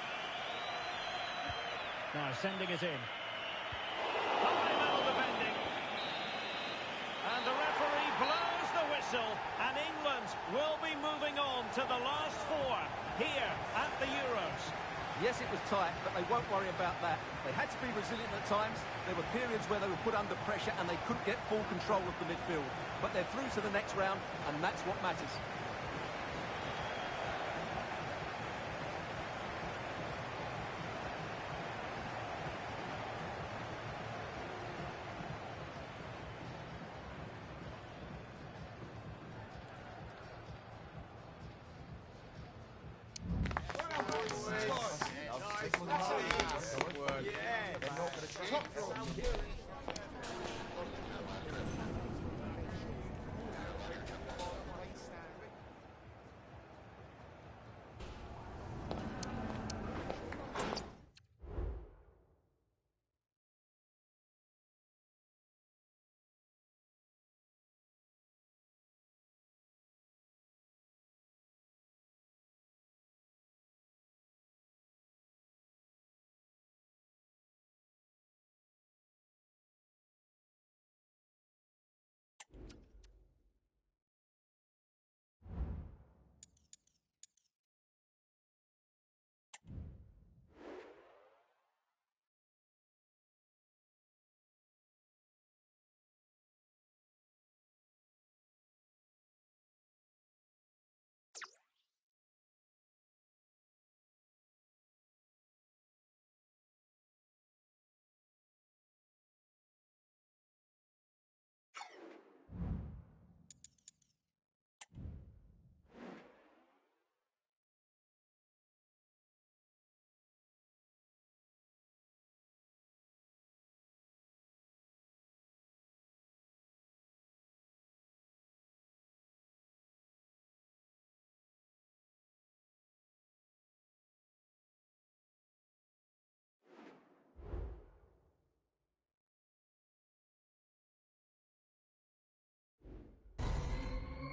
Speaker 1: Now sending it in. High level defending. And the referee blows the whistle, and England will be moving on to the last four here at the Euros.
Speaker 2: Yes, it was tight, but they won't worry about that. They had to be resilient at times. There were periods where they were put under pressure and they couldn't get full control of the midfield. But they're through to the next round, and that's what matters.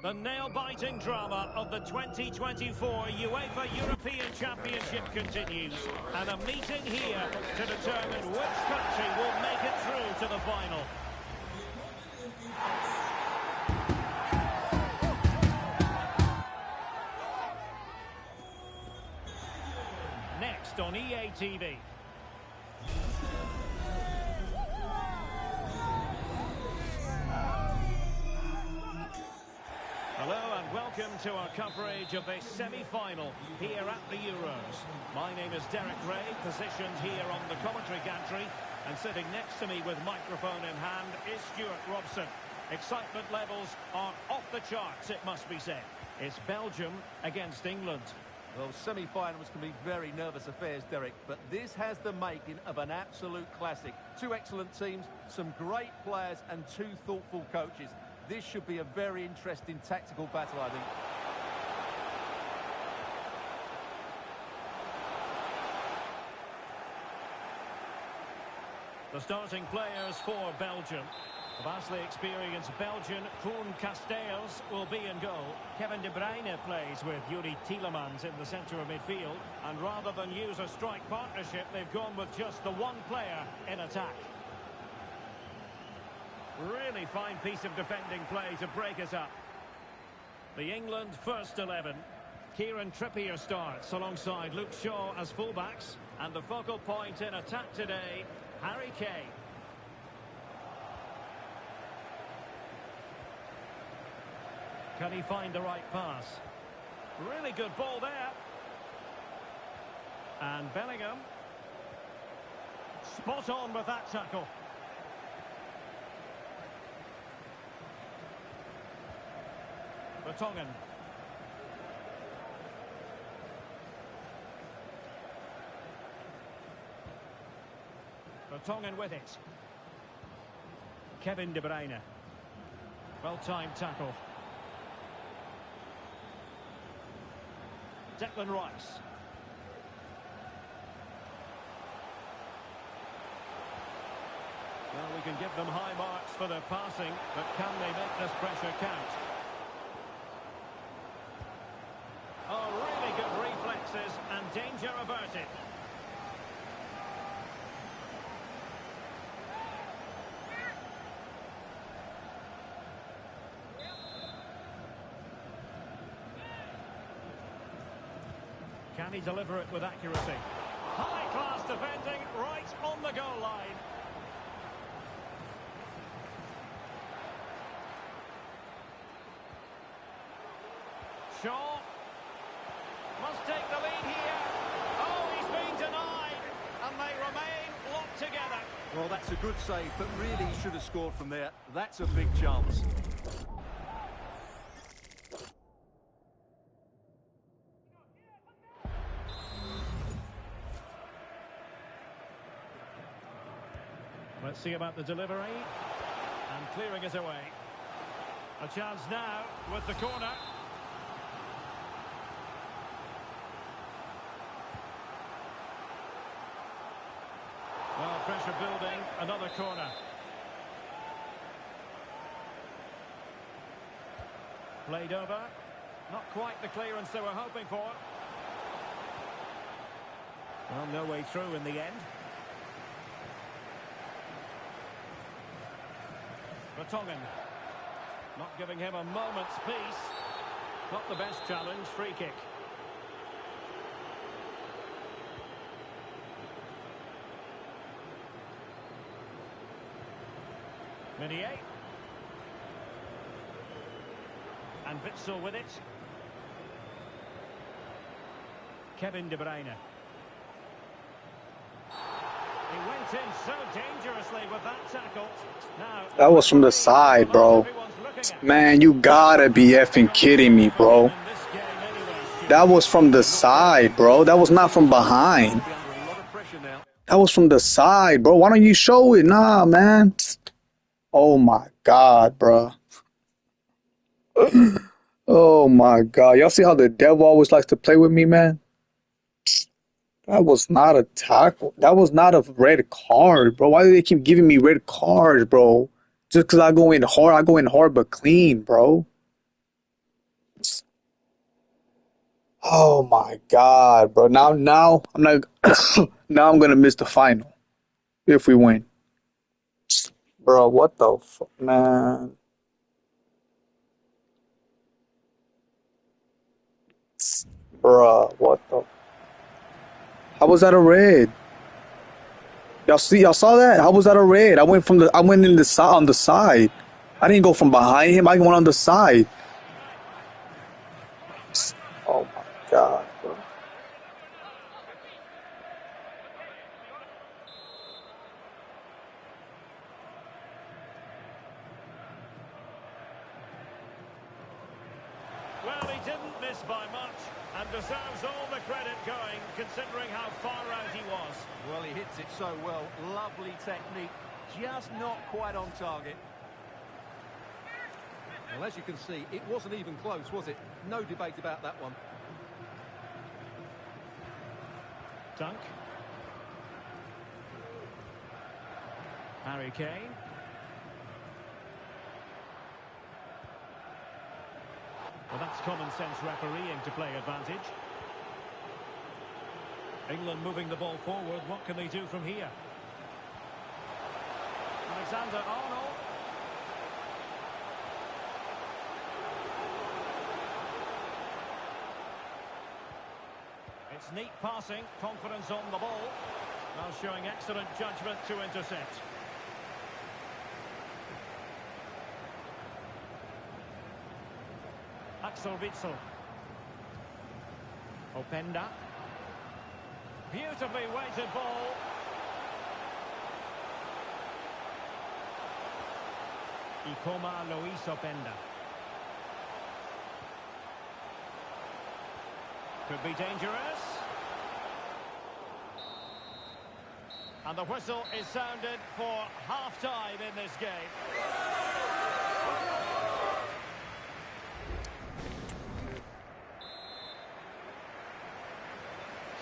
Speaker 1: The nail-biting drama of the 2024 UEFA European Championship continues, and a meeting here to determine which country will make it through to the final. Next on EA TV. Hello and welcome to our coverage of this semi-final here at the Euros. My name is Derek Ray, positioned here on the commentary gantry, and sitting next to me with microphone in hand is Stuart Robson. Excitement levels are off the charts, it must be said. It's Belgium against England.
Speaker 2: Well, semi-finals can be very nervous affairs, Derek, but this has the making of an absolute classic. Two excellent teams, some great players and two thoughtful coaches. This should be a very interesting tactical battle, I think.
Speaker 1: The starting players for Belgium. The vastly experienced Belgian Koen Casteels will be in goal. Kevin De Bruyne plays with Yuri Tielemans in the centre of midfield. And rather than use a strike partnership, they've gone with just the one player in attack. Really fine piece of defending play to break us up. The England first 11. Kieran Trippier starts alongside Luke Shaw as fullbacks. And the focal point in attack today, Harry Kane. Can he find the right pass? Really good ball there. And Bellingham. Spot on with that tackle. Vertonghen. Vertonghen with it. Kevin De Bruyne. Well-timed tackle. Declan Rice. Well, we can give them high marks for their passing, but can they make this pressure count? Oh, really good reflexes and danger averted. Can he deliver it with accuracy? High-class defending right on the goal line. Shaw must take the lead here. Oh, he's been denied, and they remain locked together.
Speaker 2: Well, that's a good save, but really he should have scored from there. That's a big chance.
Speaker 1: Let's see about the delivery. And clearing it away. A chance now with the corner. Well, pressure building, another corner. Played over. Not quite the clearance they were hoping for. Well, no way through in the end. Vertonghen. Not giving him a moment's peace. Not the best challenge, free kick. Meunier. And Witsel with it. Kevin De Bruyne. He went in so dangerously with that tackle. Now,
Speaker 5: that was from the side, bro. Man, you gotta be effing kidding me, bro. That was from the side, bro. That was not from behind. That was from the side, bro. Why don't you show it? Nah, man. Oh my God, bro. Oh my God. Y'all see how the devil always likes to play with me, man? That was not a tackle. That was not a red card, bro. Why do they keep giving me red cards, bro? Just because I go in hard but clean, bro. Oh my God, bro. Now I'm not now I'm gonna miss the final if we win. Bro, what the fuck, man? Bruh, what the? How was that a red? Y'all saw that? How was that a red? I went in the side on the side. I didn't go from behind him. I went on the side. Oh my God, bro.
Speaker 1: Well, he didn't miss by much and deserves all the credit going, considering how far out he was.
Speaker 2: Well, he hits it so well. Lovely technique, just not quite on target. Well, as you can see, it wasn't even close, was it? No debate about that one.
Speaker 1: Dunk. Harry Kane. Well, that's common sense refereeing to play advantage. England moving the ball forward. What can they do from here? Alexander-Arnold. It's neat passing, confidence on the ball. Now showing excellent judgment to intercept. Axel Witsel. Openda. Beautifully weighted ball. Ikoma Luis Openda. Could be dangerous. And the whistle is sounded for half-time in this game.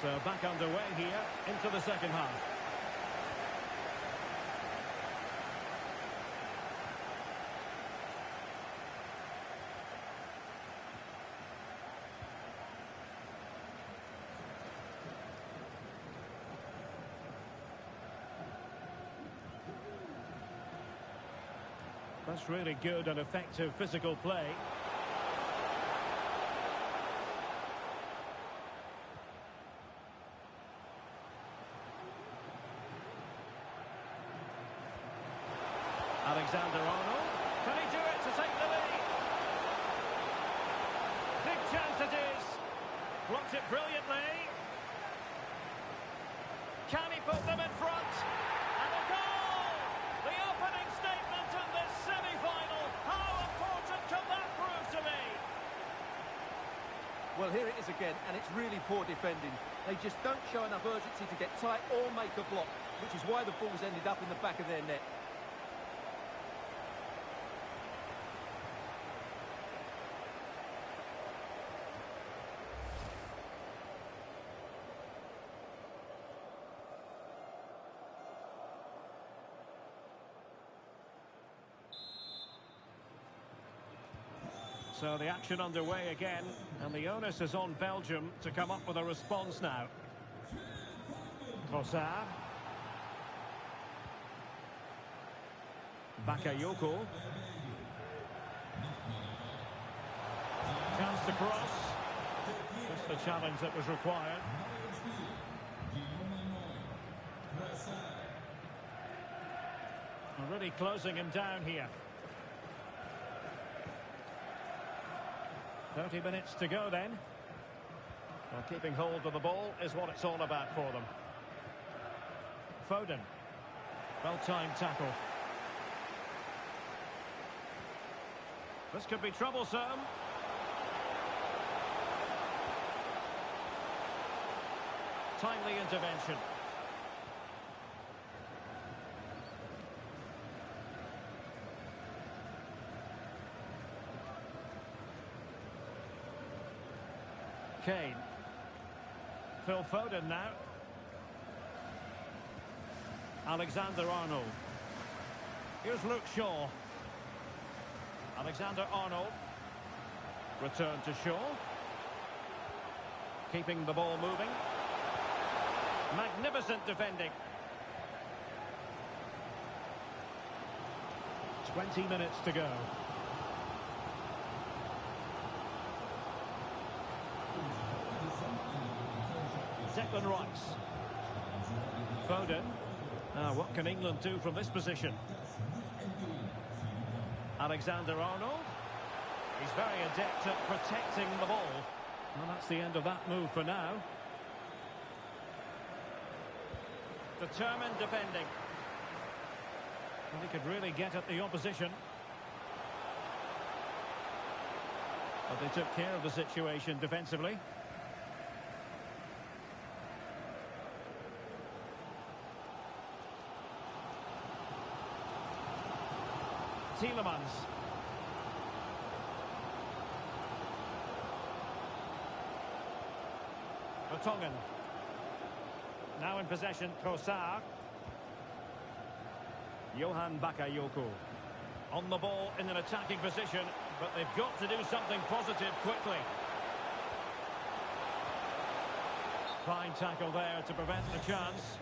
Speaker 1: So back underway here into the second half. That's really good and effective physical play. Alexander-Arnold. Can he do it to take the lead? Big chance it is. Blocked it brilliantly. Can he put them in front? And a goal! The opening statement in this semi-final. How important can that prove to be?
Speaker 2: Well, here it is again, and it's really poor defending. They just don't show enough urgency to get tight or make a block, which is why the ball's ended up in the back of their net.
Speaker 1: So the action underway again, and the onus is on Belgium to come up with a response now. Trossard. Bakayoko. Chance to cross. Just the challenge that was required. Already closing him down here. 30 minutes to go then. Well, keeping hold of the ball is what it's all about for them. Foden. Well-timed tackle. This could be troublesome. Timely intervention. Kane. Phil Foden now. Alexander-Arnold. Here's Luke Shaw. Alexander-Arnold. Return to Shaw. Keeping the ball moving. Magnificent defending. 20 minutes to go. Declan Rice. Foden. Now, what can England do from this position? Alexander-Arnold. He's very adept at protecting the ball. Well, that's the end of that move for now. Determined defending. Well, he could really get at the opposition. But they took care of the situation defensively. Tielemans. Vertonghen. Now in possession, Trossard. Johan Bakayoko. On the ball in an attacking position, but they've got to do something positive quickly. Fine tackle there to prevent the chance.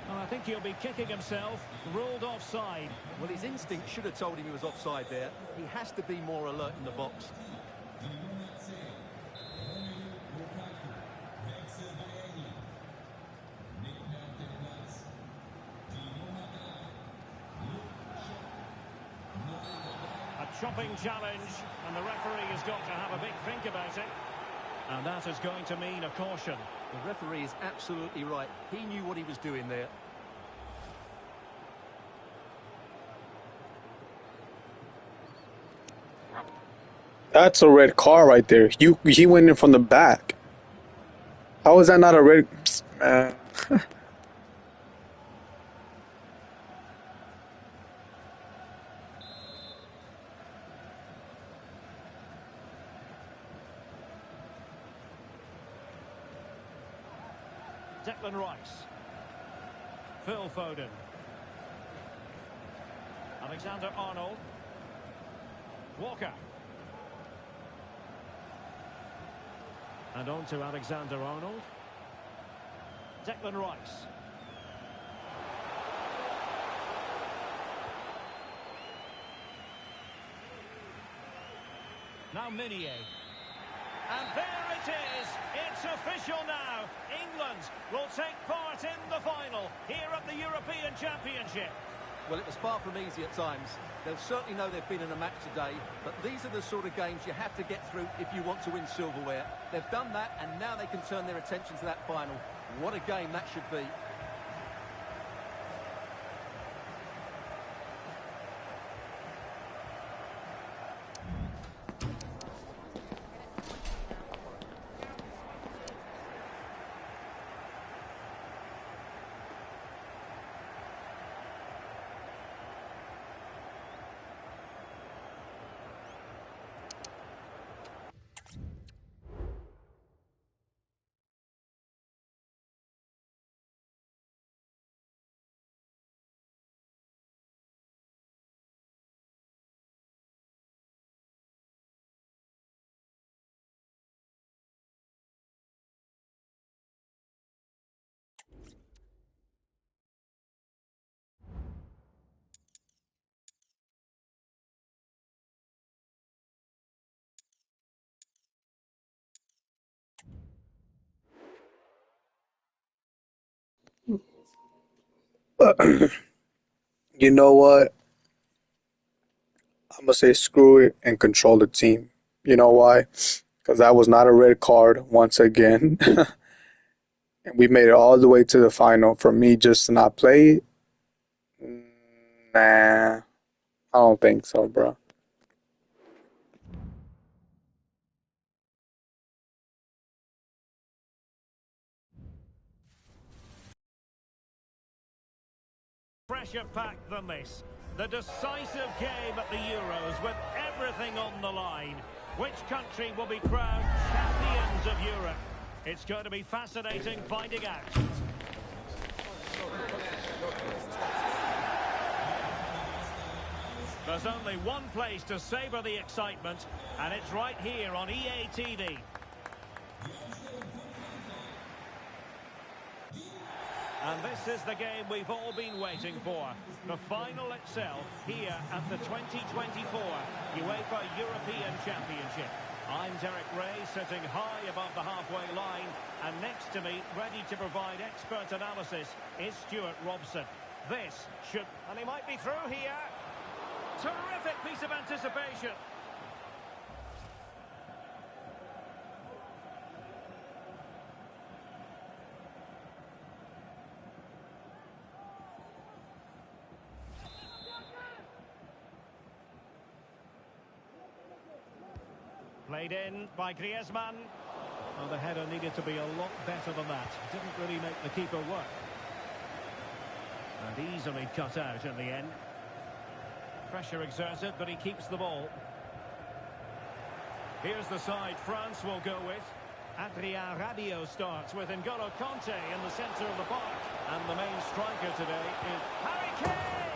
Speaker 1: Well, I think he'll be kicking himself. Ruled offside.
Speaker 2: Well, his instinct should have told him he was offside there. He has to be more alert in the box.
Speaker 1: A chopping challenge, and the referee has got to have a big think about it. And that is going to mean a caution.
Speaker 2: The referee is absolutely right. He knew what he was doing there.
Speaker 5: That's a red card right there. He went in from the back. How is that not a red? Man.
Speaker 1: Declan Rice. Phil Foden. Alexander-Arnold. Walker. And on to Alexander-Arnold. Declan Rice. Now Minier. And there it is. It's official now. England will take part in the final here at the European Championship.
Speaker 2: Well, it was far from easy at times. They'll certainly know they've been in a match today, but these are the sort of games you have to get through if you want to win silverware. They've done that, and now they can turn their attention to that final. What a game that should be.
Speaker 5: You know what? I'm gonna say screw it and control the team. You know why? Because that was not a red card once again. And we made it all the way to the final. For me just to not play, nah, I don't think so, bro.
Speaker 1: Pressure packed than this. The decisive game at the Euros with everything on the line. Which country will be crowned champions of Europe? It's going to be fascinating finding out. There's only one place to savour the excitement, and it's right here on EA TV. And this is the game we've all been waiting for. The final itself here at the 2024 UEFA European Championship. I'm Derek Ray, sitting high above the halfway line, and next to me, ready to provide expert analysis, is Stuart Robson. This should... and he might be through here. Terrific piece of anticipation. Played in by Griezmann. Well, the header needed to be a lot better than that. Didn't really make the keeper work. And easily cut out in the end. Pressure exerted, but he keeps the ball. Here's the side France will go with. Adrien Rabiot starts with N'Golo Kanté in the centre of the park. And the main striker today is Harry Kane!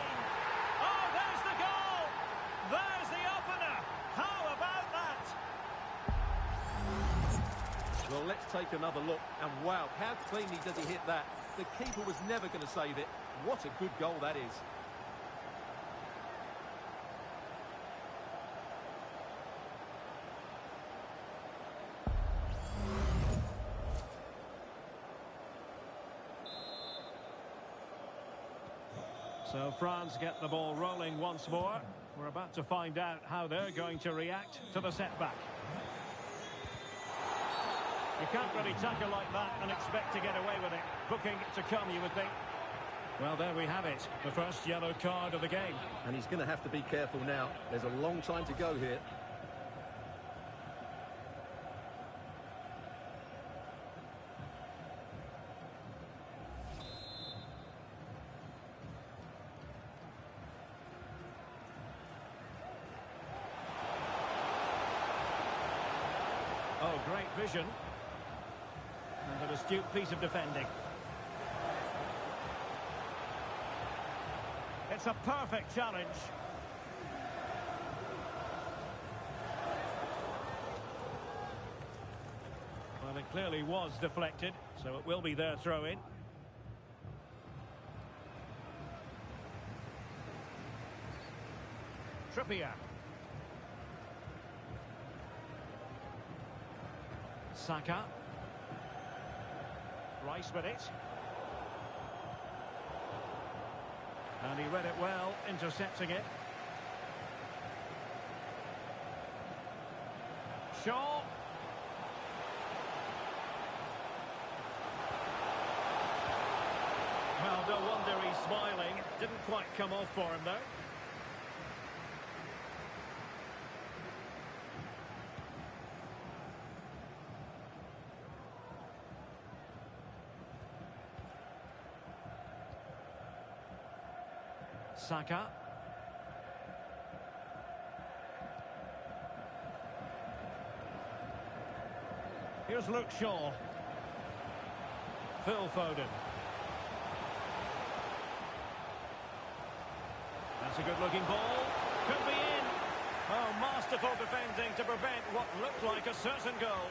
Speaker 1: Oh, there's the goal! There's the opener! How about that?
Speaker 2: Well, let's take another look. And wow, how cleanly does he hit that? The keeper was never going to save it. What a good goal that is.
Speaker 1: So France get the ball rolling once more. We're about to find out how they're going to react to the setback. You can't really tackle like that and expect to get away with it. Booking to come, you would think. Well, there we have it. The first yellow card of the game.
Speaker 2: And he's going to have to be careful now. There's a long time to go here.
Speaker 1: Oh, great vision. And an astute piece of defending. It's a perfect challenge. Well, it clearly was deflected, so it will be their throw-in. Trippier. Saka. Rice with it. And he read it well, intercepting it. Shaw. Well, no wonder he's smiling. Didn't quite come off for him, though. Saka. Here's Luke Shaw. Phil Foden. That's a good-looking ball. Could be in. Oh, masterful defending to prevent what looked like a certain goal.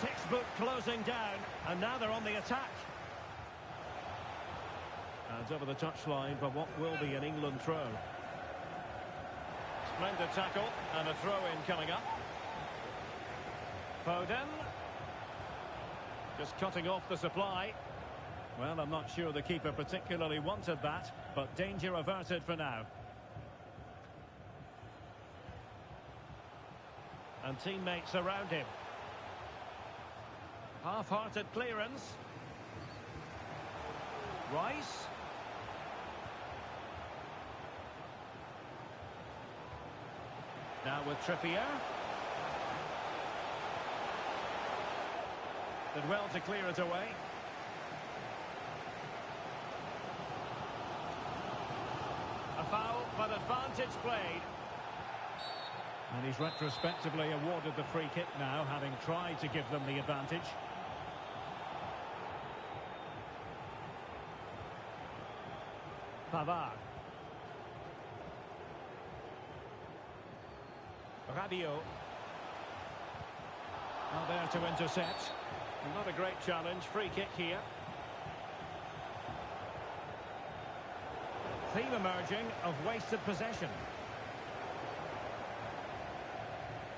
Speaker 1: Textbook closing down, and now they're on the attack. And over the touchline for what will be an England throw. Splendid tackle, and a throw-in coming up. Foden. Just cutting off the supply. Well, I'm not sure the keeper particularly wanted that, but danger averted for now. And teammates around him. Half-hearted clearance. Rice. Now with Trippier. Did well to clear it away. A foul, but advantage played. And he's retrospectively awarded the free kick now, having tried to give them the advantage. Pavard. Radio. Now there to intercept. Not a great challenge. Free kick here. Theme emerging of wasted possession.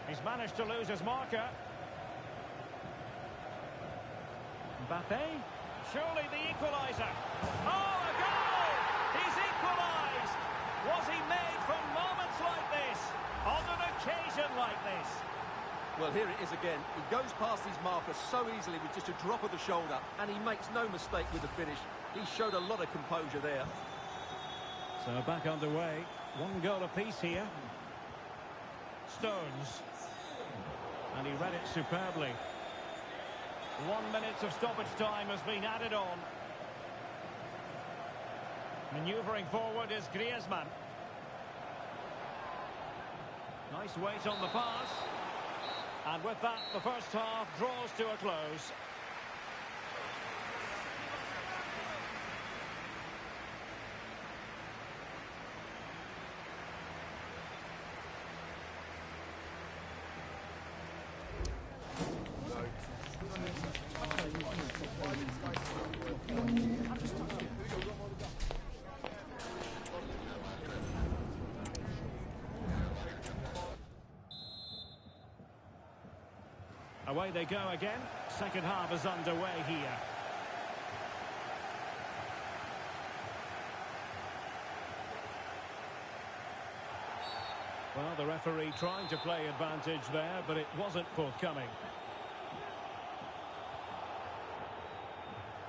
Speaker 1: He's managed to lose his marker. Mbappe. Surely the equaliser. Oh, a goal! He's equalised! Was he made for moments like this? On an occasion like this?
Speaker 2: Well, here it is again. He goes past his marker so easily with just a drop of the shoulder, and he makes no mistake with the finish. He showed a lot of composure there.
Speaker 1: So back underway. One goal apiece here. Stones. And he read it superbly. 1 minute of stoppage time has been added on. Manoeuvring forward is Griezmann. Nice weight on the pass. And with that, the first half draws to a close. Away they go again. Second half is underway here. Well, the referee trying to play advantage there, but it wasn't forthcoming.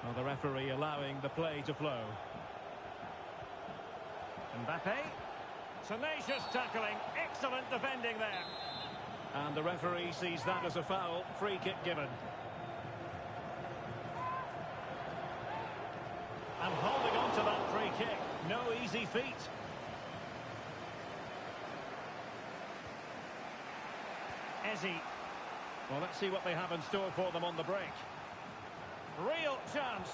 Speaker 1: Well, the referee allowing the play to flow. Mbappe. Tenacious tackling. Excellent defending there. And the referee sees that as a foul. Free kick given. And holding on to that free kick. No easy feat. Ezzy. Well, let's see what they have in store for them on the break. Real chance.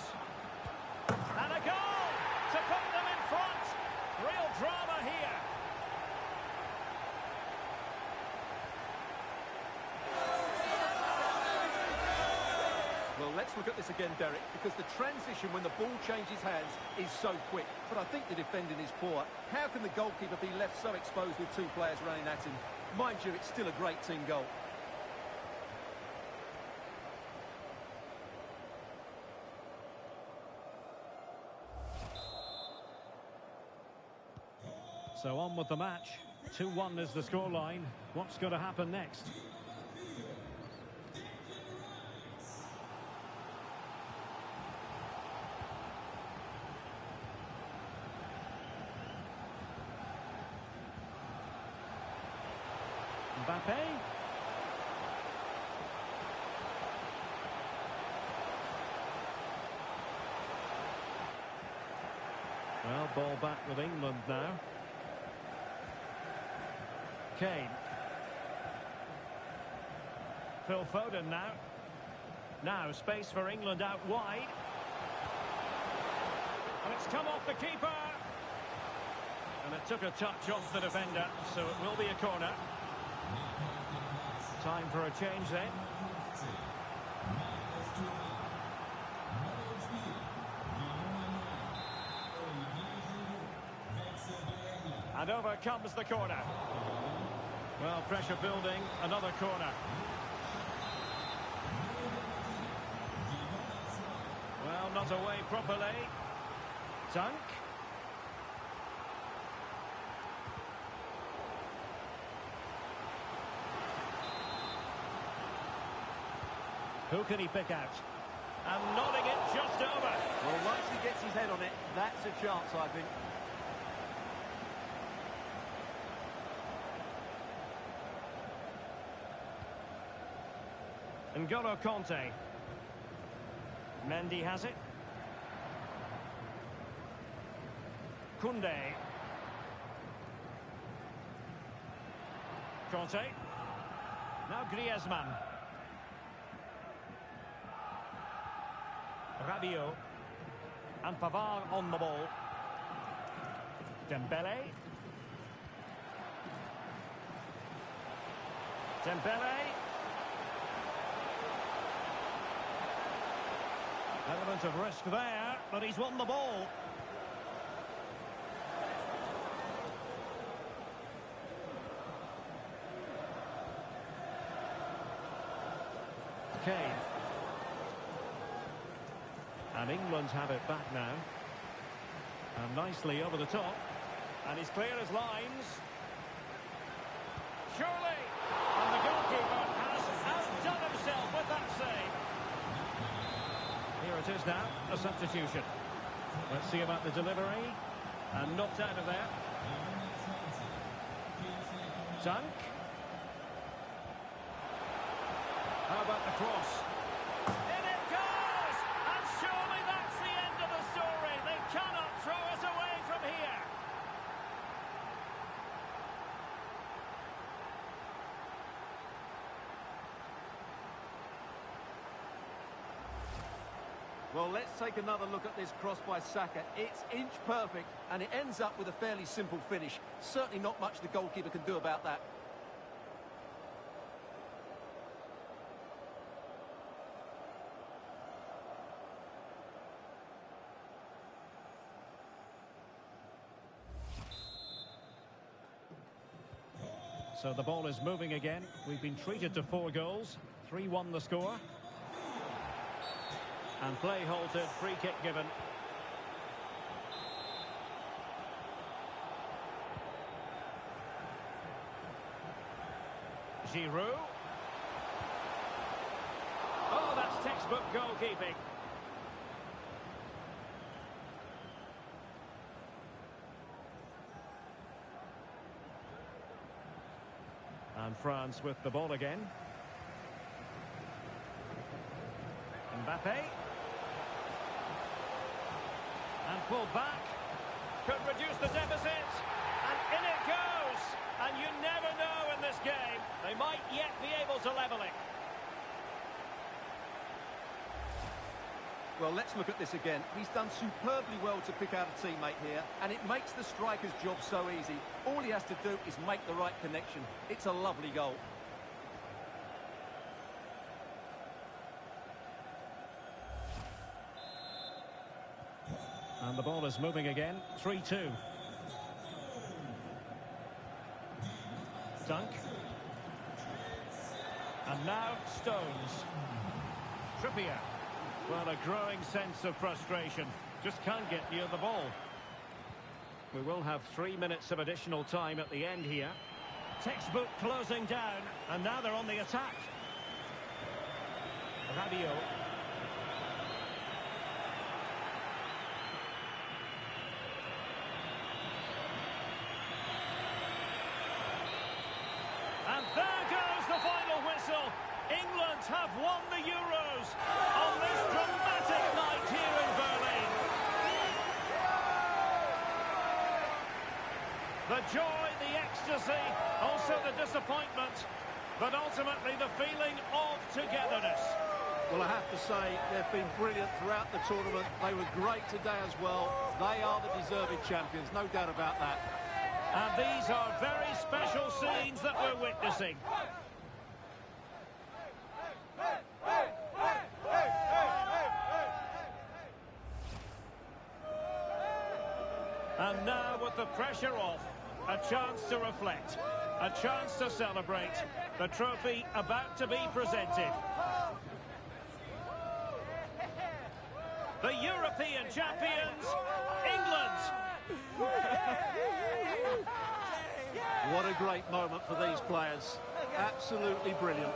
Speaker 1: And a goal to put them in front. Real drama here.
Speaker 2: Well, let's look at this again, Derek, because the transition when the ball changes hands is so quick. But I think the defending is poor. How can the goalkeeper be left so exposed with two players running at him? Mind you, it's still a great team goal.
Speaker 1: So on with the match. 2-1 is the scoreline. What's going to happen next? Mbappe. Well, ball back with England now. Kane. Phil Foden now. Now space for England out wide. And it's come off the keeper. And it took a touch off the defender, so it will be a corner. Time for a change then. And over comes the corner. Well, pressure building, another corner. Well, not away properly. Dunk. Who can he pick out? And nodding it just over.
Speaker 2: Well, once he gets his head on it, that's a chance, I think.
Speaker 1: N'Golo Kanté. Mendy has it. Koundé. Kanté. Now Griezmann. Rabiot. And Pavard on the ball. Dembele. Dembele. Element of risk there, but he's won the ball. Kane. And England have it back now. And nicely over the top. And he's clear as lines. Surely! And the goalkeeper has outdone himself with that save. Here it is now, a substitution. Let's see about the delivery. And knocked out of there. Dunk. How about the cross? In it goes! And surely that's the end of the story. They cannot throw us away from here.
Speaker 2: Well, let's take another look at this cross by Saka. It's inch perfect, and it ends up with a fairly simple finish. Certainly not much the goalkeeper can do about that.
Speaker 1: So the ball is moving again. We've been treated to 4 goals. 3-1 the score. And play halted, free kick given. Giroud. Oh, that's textbook goalkeeping. And France with the ball again. Mbappe. And pulled back. Could reduce the deficit. And in it goes. And you never know in this game. They might yet be able to level it.
Speaker 2: Well, let's look at this again. He's done superbly well to pick out a teammate here, and it makes the striker's job so easy. All he has to do is make the right connection. It's a lovely goal.
Speaker 1: And the ball is moving again. 3-2. Dunk. And now Stones. Trippier. Well, a growing sense of frustration. Just can't get near the ball. We will have 3 minutes of additional time at the end here. Textbook closing down, and now they're on the attack. Rabiot. And there goes the final whistle. England have won the Euros on this dramatic night here in Berlin. The joy, the ecstasy, also the disappointment, but ultimately the feeling of togetherness.
Speaker 2: Well, I have to say, they've been brilliant throughout the tournament. They were great today as well. They are the deserving champions, no doubt about that.
Speaker 1: And these are very special scenes that we're witnessing. And now, with the pressure off, a chance to reflect, a chance to celebrate. The trophy about to be presented. The European champions, England.
Speaker 2: What a great moment for these players. Absolutely brilliant.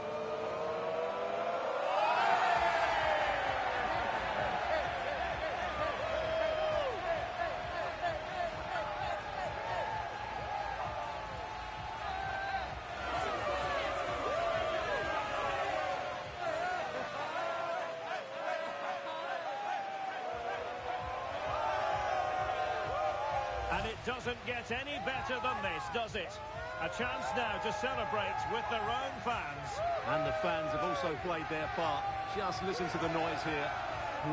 Speaker 1: And it doesn't get any better than this, does it? A chance now to celebrate with their own fans.
Speaker 2: And the fans have also played their part. Just listen to the noise here.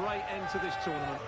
Speaker 2: Great end to this tournament.